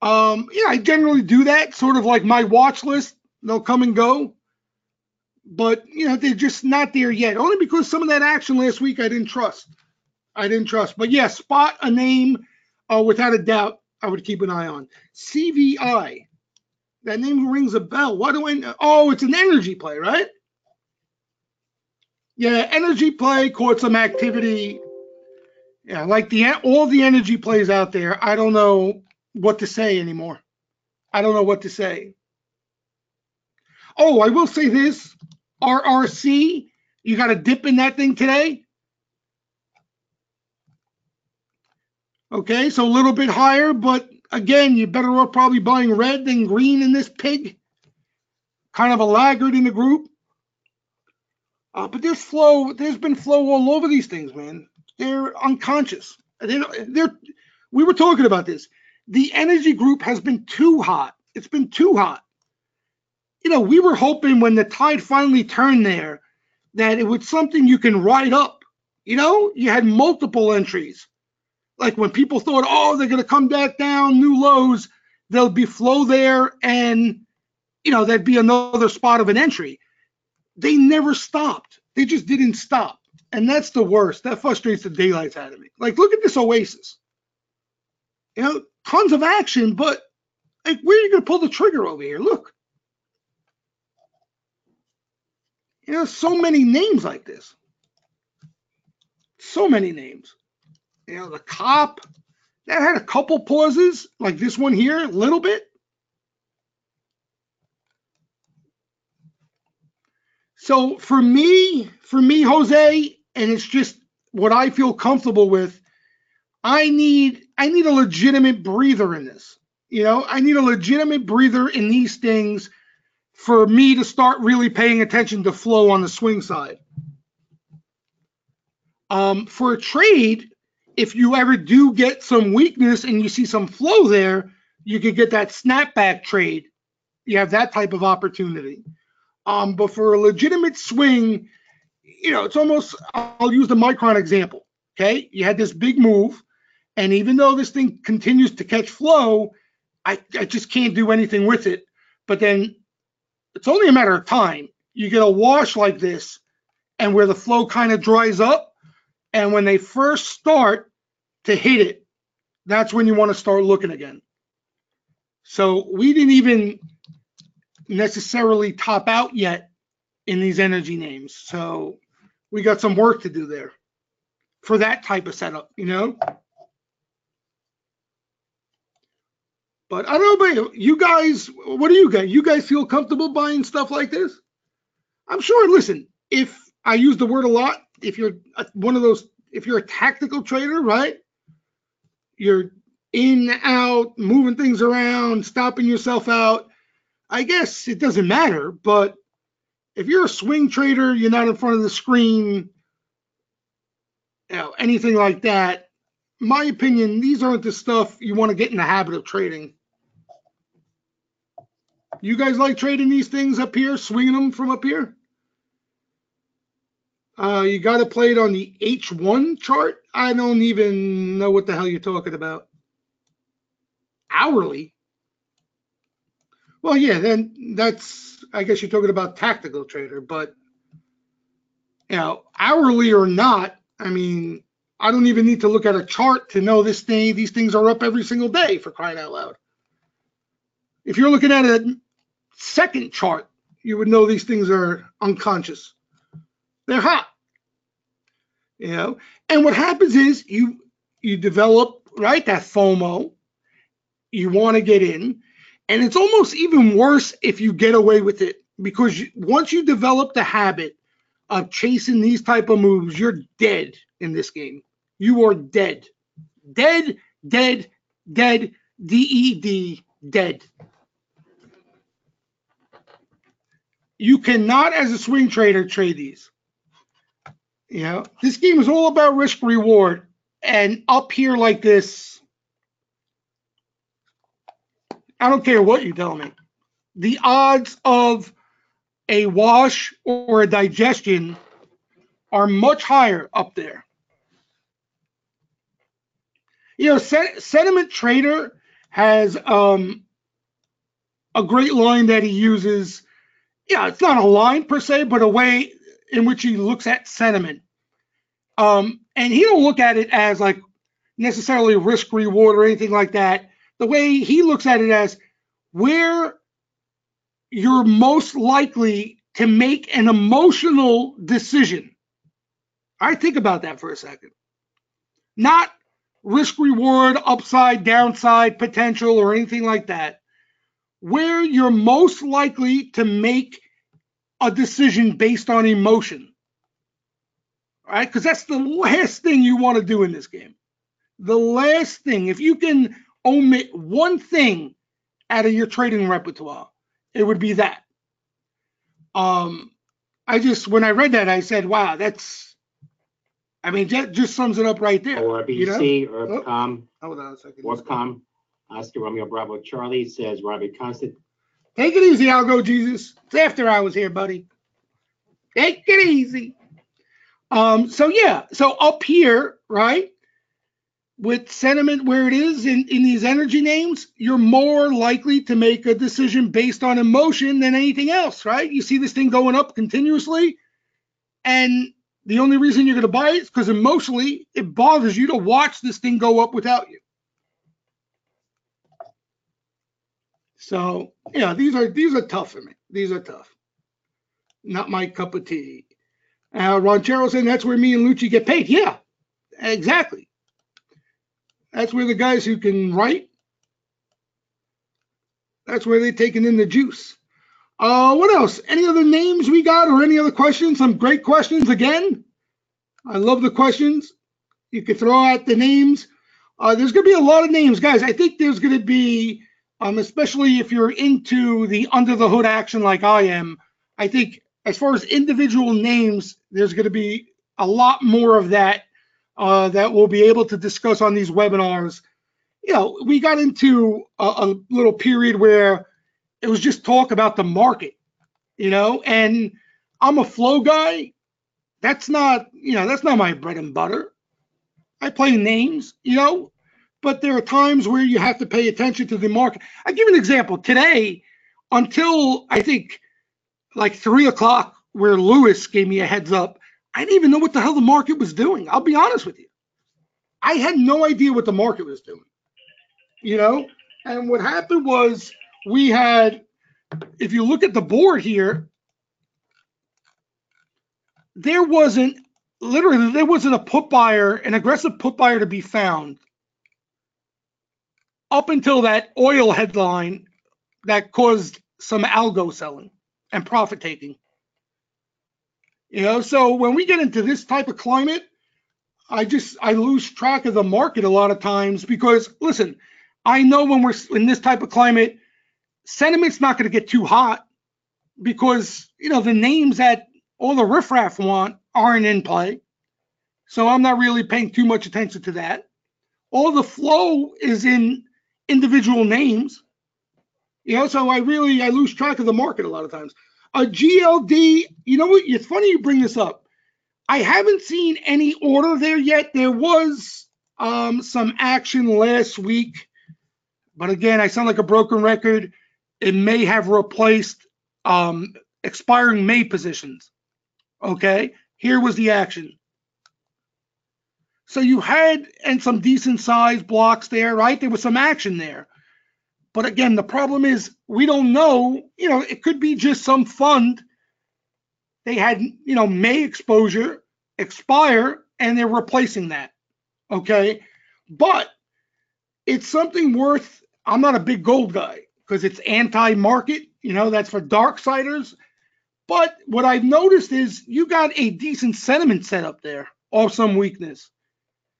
Yeah, I generally do that, sort of like my watch list. They'll come and go, but they're just not there yet. Only because some of that action last week I didn't trust. But yeah, spot a name without a doubt. I would keep an eye on CVI. That name rings a bell. Why do I know? Oh, it's an energy play, right? Yeah, energy play caught some activity. Yeah, like all the energy plays out there. I don't know what to say anymore. I don't know what to say. Oh, I will say this: RRC. You got a dip in that thing today. Okay, so a little bit higher, but again, you're better off probably buying red than green in this pig. Kind of a laggard in the group. But there's been flow all over these things, man. They're unconscious. We were talking about this. The energy group has been too hot. It's been too hot. We were hoping when the tide finally turned there that it was something you can ride up. You had multiple entries. Like when people thought, oh, they're going to come back down, new lows, there'll be flow there, and there'd be another spot of an entry. They never stopped. They just didn't stop. And that's the worst. That frustrates the daylights out of me. Like, look at this Oasis. Tons of action, but like, where are you going to pull the trigger over here? Look. So many names like this. So many names. The cop, that had a couple pauses, like this one here, a little bit. So for me, Jose, and it's just what I feel comfortable with, I need a legitimate breather in this. I need a legitimate breather in these things for me to start really paying attention to flow on the swing side. For a trade, if you ever do get some weakness and you see some flow there, you could get that snapback trade. You have that type of opportunity. But for a legitimate swing, it's almost, I'll use the Micron example. Okay, you had this big move, and even though this thing continues to catch flow, I just can't do anything with it. But then it's only a matter of time. You get a wash like this, and where the flow kind of dries up, and when they first start to hit it, that's when you want to start looking again. So we didn't even necessarily top out yet in these energy names. So we got some work to do there for that type of setup, But I don't know about you guys. What do you guys? You guys feel comfortable buying stuff like this? I'm sure. Listen, if I use the word a lot, if you're one of those, if you're a tactical trader, right? You're in, out, moving things around, stopping yourself out. I guess it doesn't matter. But if you're a swing trader, you're not in front of the screen, anything like that. My opinion, these aren't the stuff you want to get in the habit of trading. You guys like trading these things up here, swinging them from up here? You got to play it on the H1 chart. I don't even know what the hell you're talking about. Hourly? Well, yeah, then that's, I guess you're talking about tactical trader, but hourly or not. I mean, I don't even need to look at a chart to know these things are up every single day, for crying out loud. If you're looking at a second chart, you would know these things are unconscious. They're hot, And what happens is you develop, right, that FOMO. You want to get in, and it's almost even worse if you get away with it, because once you develop the habit of chasing these type of moves, you're dead in this game. You are dead. Dead, dead, dead, D-E-D, dead. You cannot, as a swing trader, trade these. This game is all about risk reward, and up here like this, I don't care what you tell me. The odds of a wash or a digestion are much higher up there. Sentiment Trader has a great line that he uses. It's not a line per se, but a way in which he looks at sentiment. And he don't look at it as like necessarily risk reward or anything like that. The way he looks at it as where you're most likely to make an emotional decision. I think about that for a second. Not risk reward, upside, downside, potential, or anything like that. Where you're most likely to make a decision based on emotion. All right? Because that's the last thing you want to do in this game. The last thing, if you can omit one thing out of your trading repertoire, it would be that. When I read that, I said, wow, that just sums it up right there. ORBC, Herbcom, hold on a second. Workcom, Oscar Romeo Bravo Charlie says, Robert Constant. Take it easy, Algo Jesus. It's after hours here, buddy. Take it easy. So up here, right, with sentiment where it is in these energy names, you're more likely to make a decision based on emotion than anything else, right? You see this thing going up continuously, and the only reason you're going to buy it is because emotionally it bothers you to watch this thing go up without you. So, these are tough for me. These are tough. Not my cup of tea. Ronchero saying that's where me and Lucci get paid. Yeah, exactly. That's where the guys who can write, that's where they're taking in the juice. What else? Any other names we got or any other questions? Some great questions again. I love the questions. You could throw out the names. There's going to be a lot of names, guys. I think there's going to be, especially if you're into the under the hood action like I am, I think as far as individual names, there's going to be a lot more of that that we'll be able to discuss on these webinars. We got into a little period where it was just talk about the market, and I'm a flow guy. That's not my bread and butter. I play names, but there are times where you have to pay attention to the market. I give an example. Today, until I think like 3 o'clock, where Lewis gave me a heads up, I didn't even know what the hell the market was doing. I'll be honest with you. I had no idea what the market was doing, and what happened was we had, if you look at the board here, there wasn't a put buyer, an aggressive put buyer to be found up until that oil headline that caused some algo selling and profit taking. So when we get into this type of climate, I lose track of the market a lot of times because, listen, I know when we're in this type of climate, sentiment's not going to get too hot because, the names that all the riffraff want aren't in play. So I'm not really paying too much attention to that. All the flow is in individual names. So I lose track of the market a lot of times. A GLD, what? It's funny you bring this up. I haven't seen any order there yet. There was some action last week, but again, I sound like a broken record. It may have replaced expiring May positions. Okay, Here was the action. So you had and some decent sized blocks there, right? There was some action there. But again, the problem is we don't know, it could be just some fund. They had, May exposure expire and they're replacing that. Okay. But it's something worth, I'm not a big gold guy because it's anti-market, that's for dark siders. But what I've noticed is you got a decent sentiment set up there off some weakness.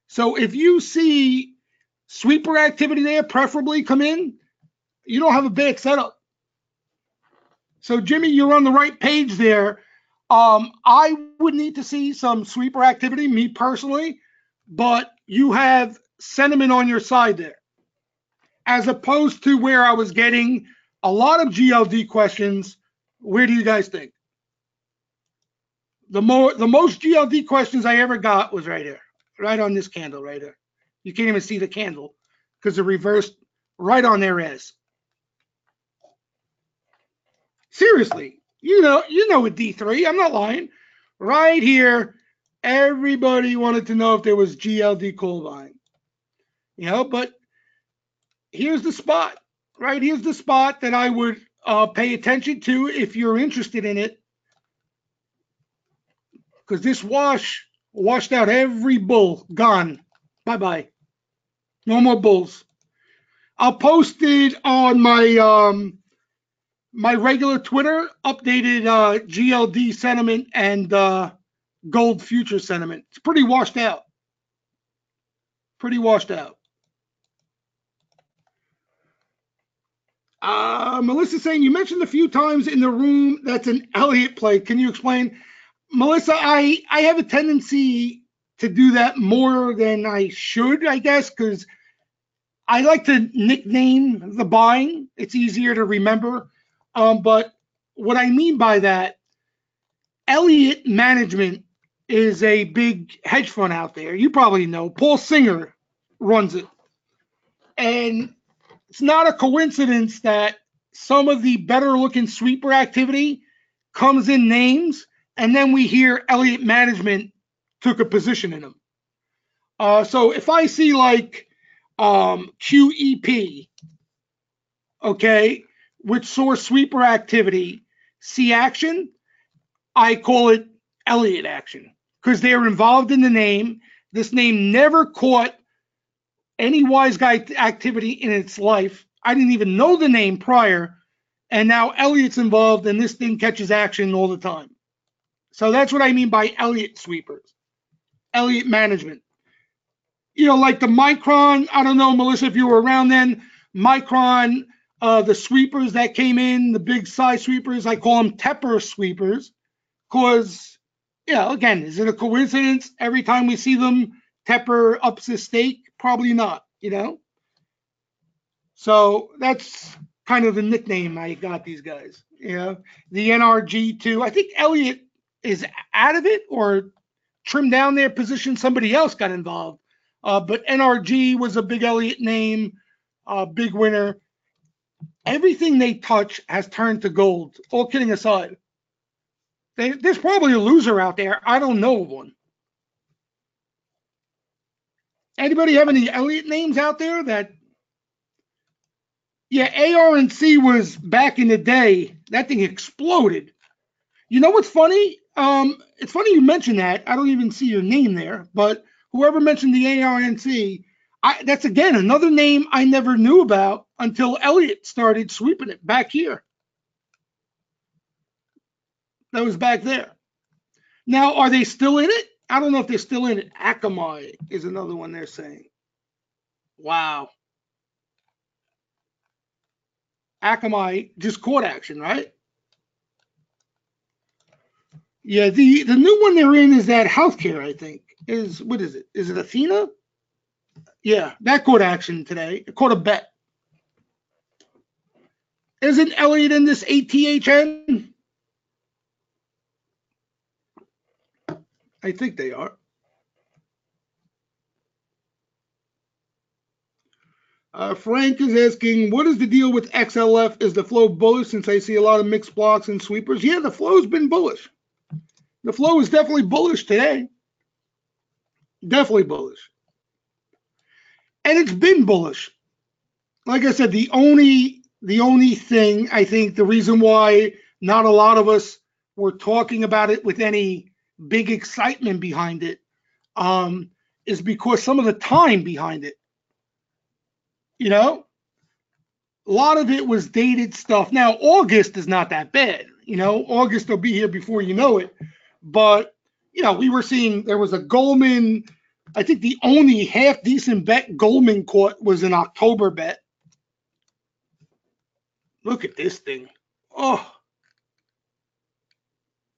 So if you see sweeper activity there, preferably come in, you don't have a bad setup. So Jimmy, you're on the right page there. I would need to see some sweeper activity, me personally, but you have sentiment on your side there, as opposed to where I was getting a lot of GLD questions. Where do you guys think? The most GLD questions I ever got was right here, right on this candle right here. You can't even see the candle because it reversed right on their ass. Seriously, you know with D3, I'm not lying. Right here, everybody wanted to know if there was GLD call buying. But here's the spot, right? Here's the spot that I would pay attention to if you're interested in it. Because this washed out every bull. Gone. Bye-bye. No more bulls. I'll post it on my regular Twitter, updated GLD sentiment and gold future sentiment. It's pretty washed out. Pretty washed out. Melissa's saying, you mentioned a few times in the room that's an Elliott play. Can you explain? Melissa, I have a tendency to do that more than I should, I guess, because I like to nickname the buying. It's easier to remember. But what I mean by that, Elliott Management is a big hedge fund out there. You probably know. Paul Singer runs it. And it's not a coincidence that some of the better looking sweeper activity comes in names, and then we hear Elliott Management took a position in them. So if I see like QEP, okay, which saw sweeper activity, see action, I call it Elliott action because they're involved in the name. This name never caught any wise guy activity in its life. I didn't even know the name prior, and now Elliott's involved, and this thing catches action all the time. So that's what I mean by Elliott sweepers, Elliott Management. Like the Micron, I don't know, Melissa, if you were around then, Micron, the sweepers that came in, the big size sweepers, I call them Tepper sweepers, because, again, is it a coincidence? Every time we see them, Tepper ups his stake? Probably not, So that's kind of the nickname I got these guys. The NRG too. I think Elliott is out of it or trimmed down their position. Somebody else got involved. But NRG was a big Elliott name, big winner. Everything they touch has turned to gold. All kidding aside. There's probably a loser out there. I don't know of one. Anybody have any Elliott names out there that? Yeah, ARNC was back in the day. That thing exploded. You know what's funny? It's funny you mentioned that. I don't even see your name there, but whoever mentioned the ARNC, that's again another name I never knew about until Elliott started sweeping it back here. That was back there. Now, are they still in it? I don't know if they're still in it. Akamai is another one they're saying. Wow. Akamai just caught action, right? Yeah, the new one they're in is that healthcare, I think. What is it? Is it Athena? Yeah, that caught action today. It caught a bet. Isn't Elliott in this ATHN? I think they are. Frank is asking, what is the deal with XLF? Is the flow bullish since I see a lot of mixed blocks and sweepers? Yeah, the flow's been bullish. The flow is definitely bullish today. Definitely bullish. And it's been bullish. Like I said, the only thing, I think the reason why not a lot of us were talking about it with any big excitement behind it, is because some of the time behind it. You know, a lot of it was dated stuff. Now, August is not that bad. August will be here before you know it. But, we were seeing there was a Goldman. I think the only half decent bet Goldman caught was an October bet. Look at this thing. Oh,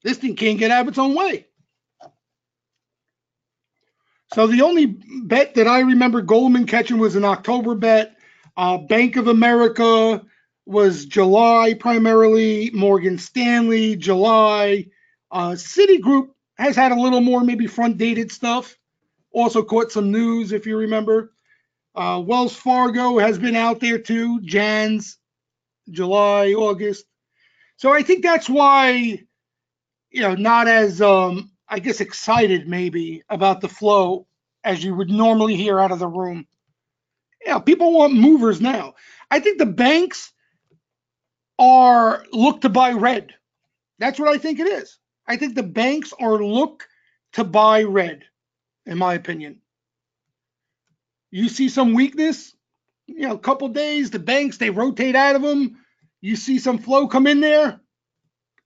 this thing can't get out of its own way. So the only bet that I remember Goldman catching was an October bet. Bank of America was July primarily. Morgan Stanley, July. Citigroup has had a little more maybe front dated stuff. Also caught some news, if you remember. Wells Fargo has been out there too. Jan's, July, August. So I think that's why, not as, I guess, excited maybe about the flow as you would normally hear out of the room. People want movers now. I think the banks are look to buy red. That's what I think it is. I think the banks are look to buy red, in my opinion. You see some weakness, a couple days, the banks, they rotate out of them. You see some flow come in there.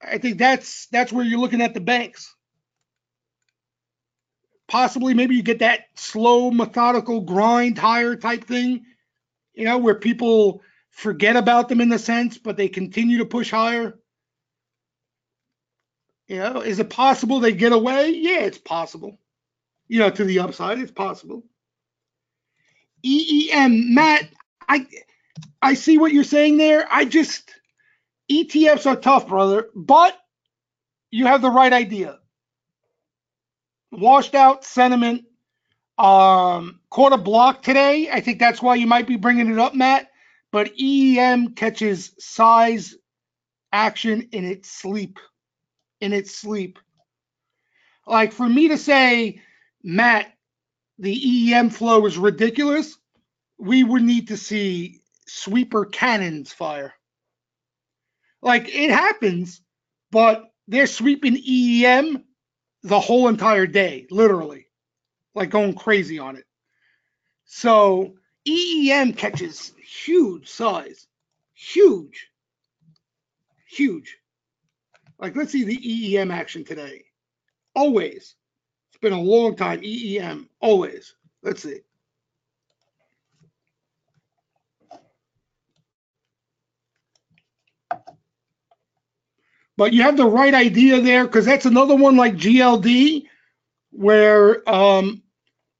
I think that's where you're looking at the banks. Possibly maybe you get that slow, methodical grind higher type thing, where people forget about them in the sense, but they continue to push higher. Is it possible they get away? Yeah, it's possible. To the upside, it's possible. EEM, Matt, I see what you're saying there. ETFs are tough, brother, but you have the right idea. Washed out sentiment, caught a block today. I think that's why you might be bringing it up, Matt. But EEM catches size action in its sleep. In its sleep. Like for me to say, Matt, the EEM flow is ridiculous, we would need to see sweeper cannons fire. Like it happens, but they're sweeping EEM the whole entire day, literally, like going crazy on it. So EEM catches huge size, huge, huge. Like let's see the EEM action today. Always. It's been a long time. EEM, always. Let's see. But you have the right idea there because that's another one like GLD where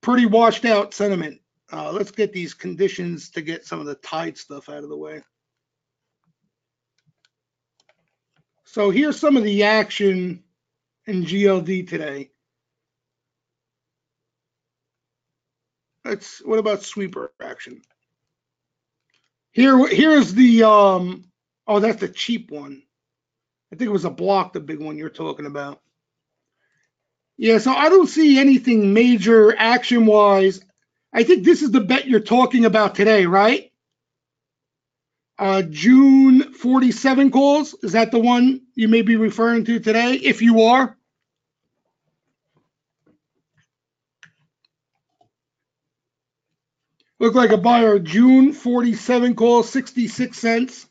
pretty washed out sentiment. Let's get these conditions to get some of the tide stuff out of the way. So here's some of the action in GLD today. What about sweeper action? Here's the oh, that's the cheap one. I think it was a block, the big one you're talking about. Yeah, so I don't see anything major action wise. I think this is the bet you're talking about today, right? June 47 calls. Is that the one you may be referring to today? If you are. Look like a buyer. June 47 calls, 66 cents,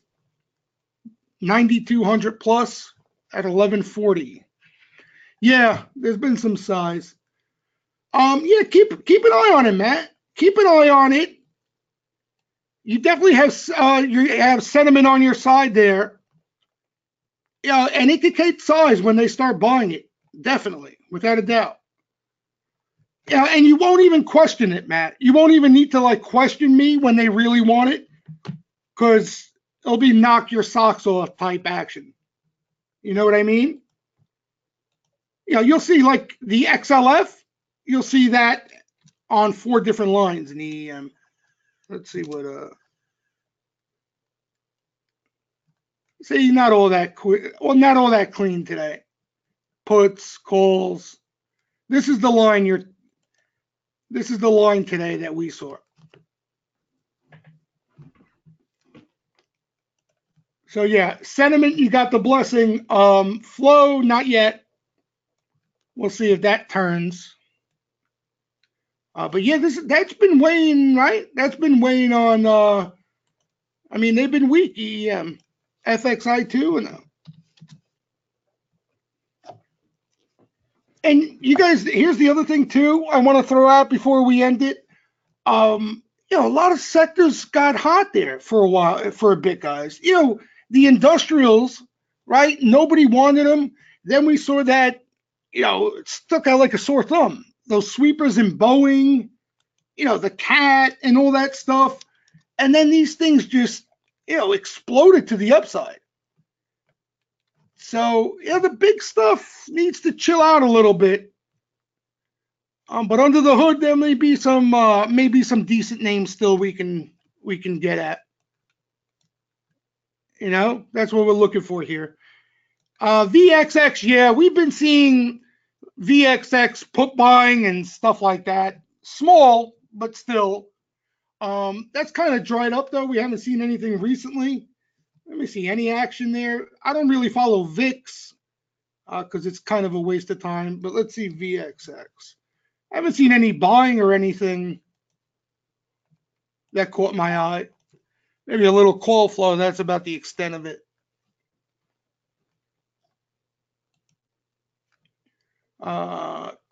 9,200 plus at 1140. Yeah, there's been some size. Yeah, keep an eye on it, Matt. Keep an eye on it. You definitely have sentiment on your side there. Yeah, and it dictates size when they start buying it. Definitely, without a doubt. Yeah, and you won't even question it, Matt. You won't even need to like question me when they really want it, because it'll be knock your socks off type action. You know what I mean? You'll see like the XLF, you'll see that on 4 different lines in EEM. Let's see what see, not all that quick. Well, not all that clean today. puts, calls. This is the line today that we saw. So yeah, sentiment, you got the blessing. Flow, not yet. We'll see if that turns. But yeah, that's been weighing, right? That's been weighing on. I mean, they've been weak. EM, FXI too, and you guys. Here's the other thing too. I want to throw out before we end it. A lot of sectors got hot there for a while, for a bit, guys. The industrials, right? Nobody wanted them. Then we saw that, it stuck out like a sore thumb. Those sweepers in Boeing, the cat and all that stuff. And then these things just, exploded to the upside. So, the big stuff needs to chill out a little bit. But under the hood, there may be some decent names still we can get at. That's what we're looking for here. VXX, yeah, we've been seeing VXX put buying and stuff like that. Small, but still. That's kind of dried up though. We haven't seen anything recently. Let me see any action there. I don't really follow VIX because it's kind of a waste of time. But let's see VXX. I haven't seen any buying or anything that caught my eye. Maybe a little call flow. That's about the extent of it.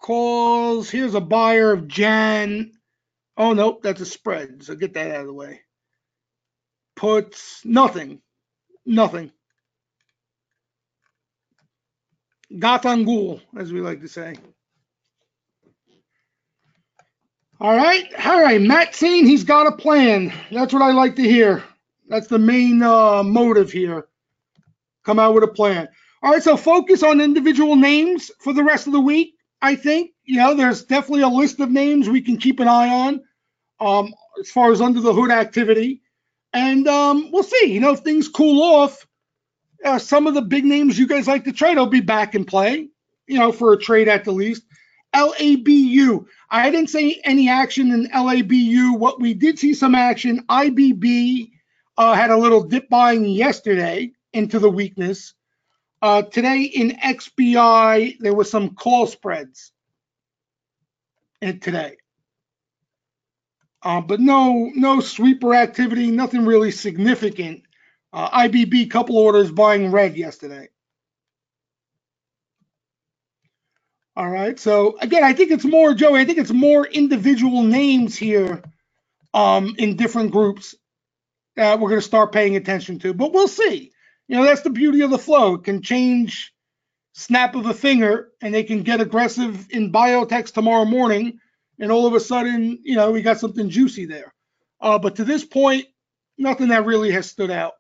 Calls. Here's a buyer of Jan. Oh, nope. That's a spread. So get that out of the way. Puts. Nothing. Gatangul, as we like to say. All right. Matt saying he's got a plan. That's what I like to hear. That's the main motive here. Come out with a plan. All right, so focus on individual names for the rest of the week. I think there's definitely a list of names we can keep an eye on as far as under the hood activity, and we'll see. If things cool off, some of the big names you guys like to trade will be back in play. For a trade at the least. LABU. I didn't say any action in LABU. What we did see some action. IBB had a little dip buying yesterday into the weakness. Today in XBI, there was some call spreads today. But no sweeper activity, nothing really significant. IBB couple orders buying red yesterday. All right. So again, I think it's more, Joey, I think it's more individual names here in different groups that we're going to start paying attention to. But we'll see. That's the beauty of the flow. It can change snap of a finger, and they can get aggressive in biotechs tomorrow morning, and all of a sudden, we got something juicy there. But to this point, nothing that really has stood out.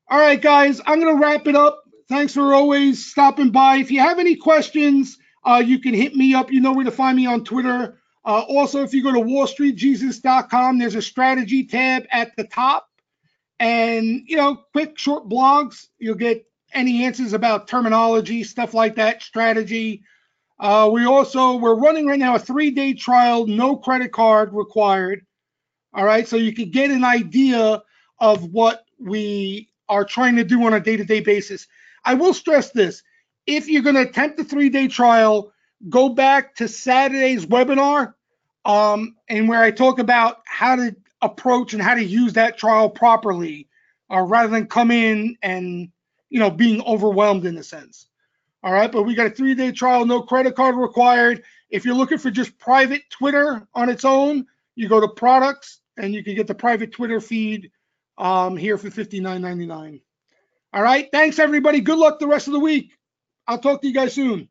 All right, guys, I'm going to wrap it up. Thanks for always stopping by. If you have any questions, you can hit me up. You know where to find me on Twitter. Also, if you go to wallstreetjesus.com, there's a strategy tab at the top. And, quick, short blogs. You'll get any answers about terminology, stuff like that, strategy. We're running right now a 3-day trial, no credit card required. All right, so you can get an idea of what we are trying to do on a day-to-day basis. I will stress this. If you're going to attempt the 3-day trial, go back to Saturday's webinar and where I talk about how to approach and how to use that trial properly rather than come in and, being overwhelmed in a sense. All right, but we got a 3-day trial, no credit card required. If you're looking for just private Twitter on its own, you go to products and you can get the private Twitter feed here for $59.99. All right, thanks everybody. Good luck the rest of the week. I'll talk to you guys soon.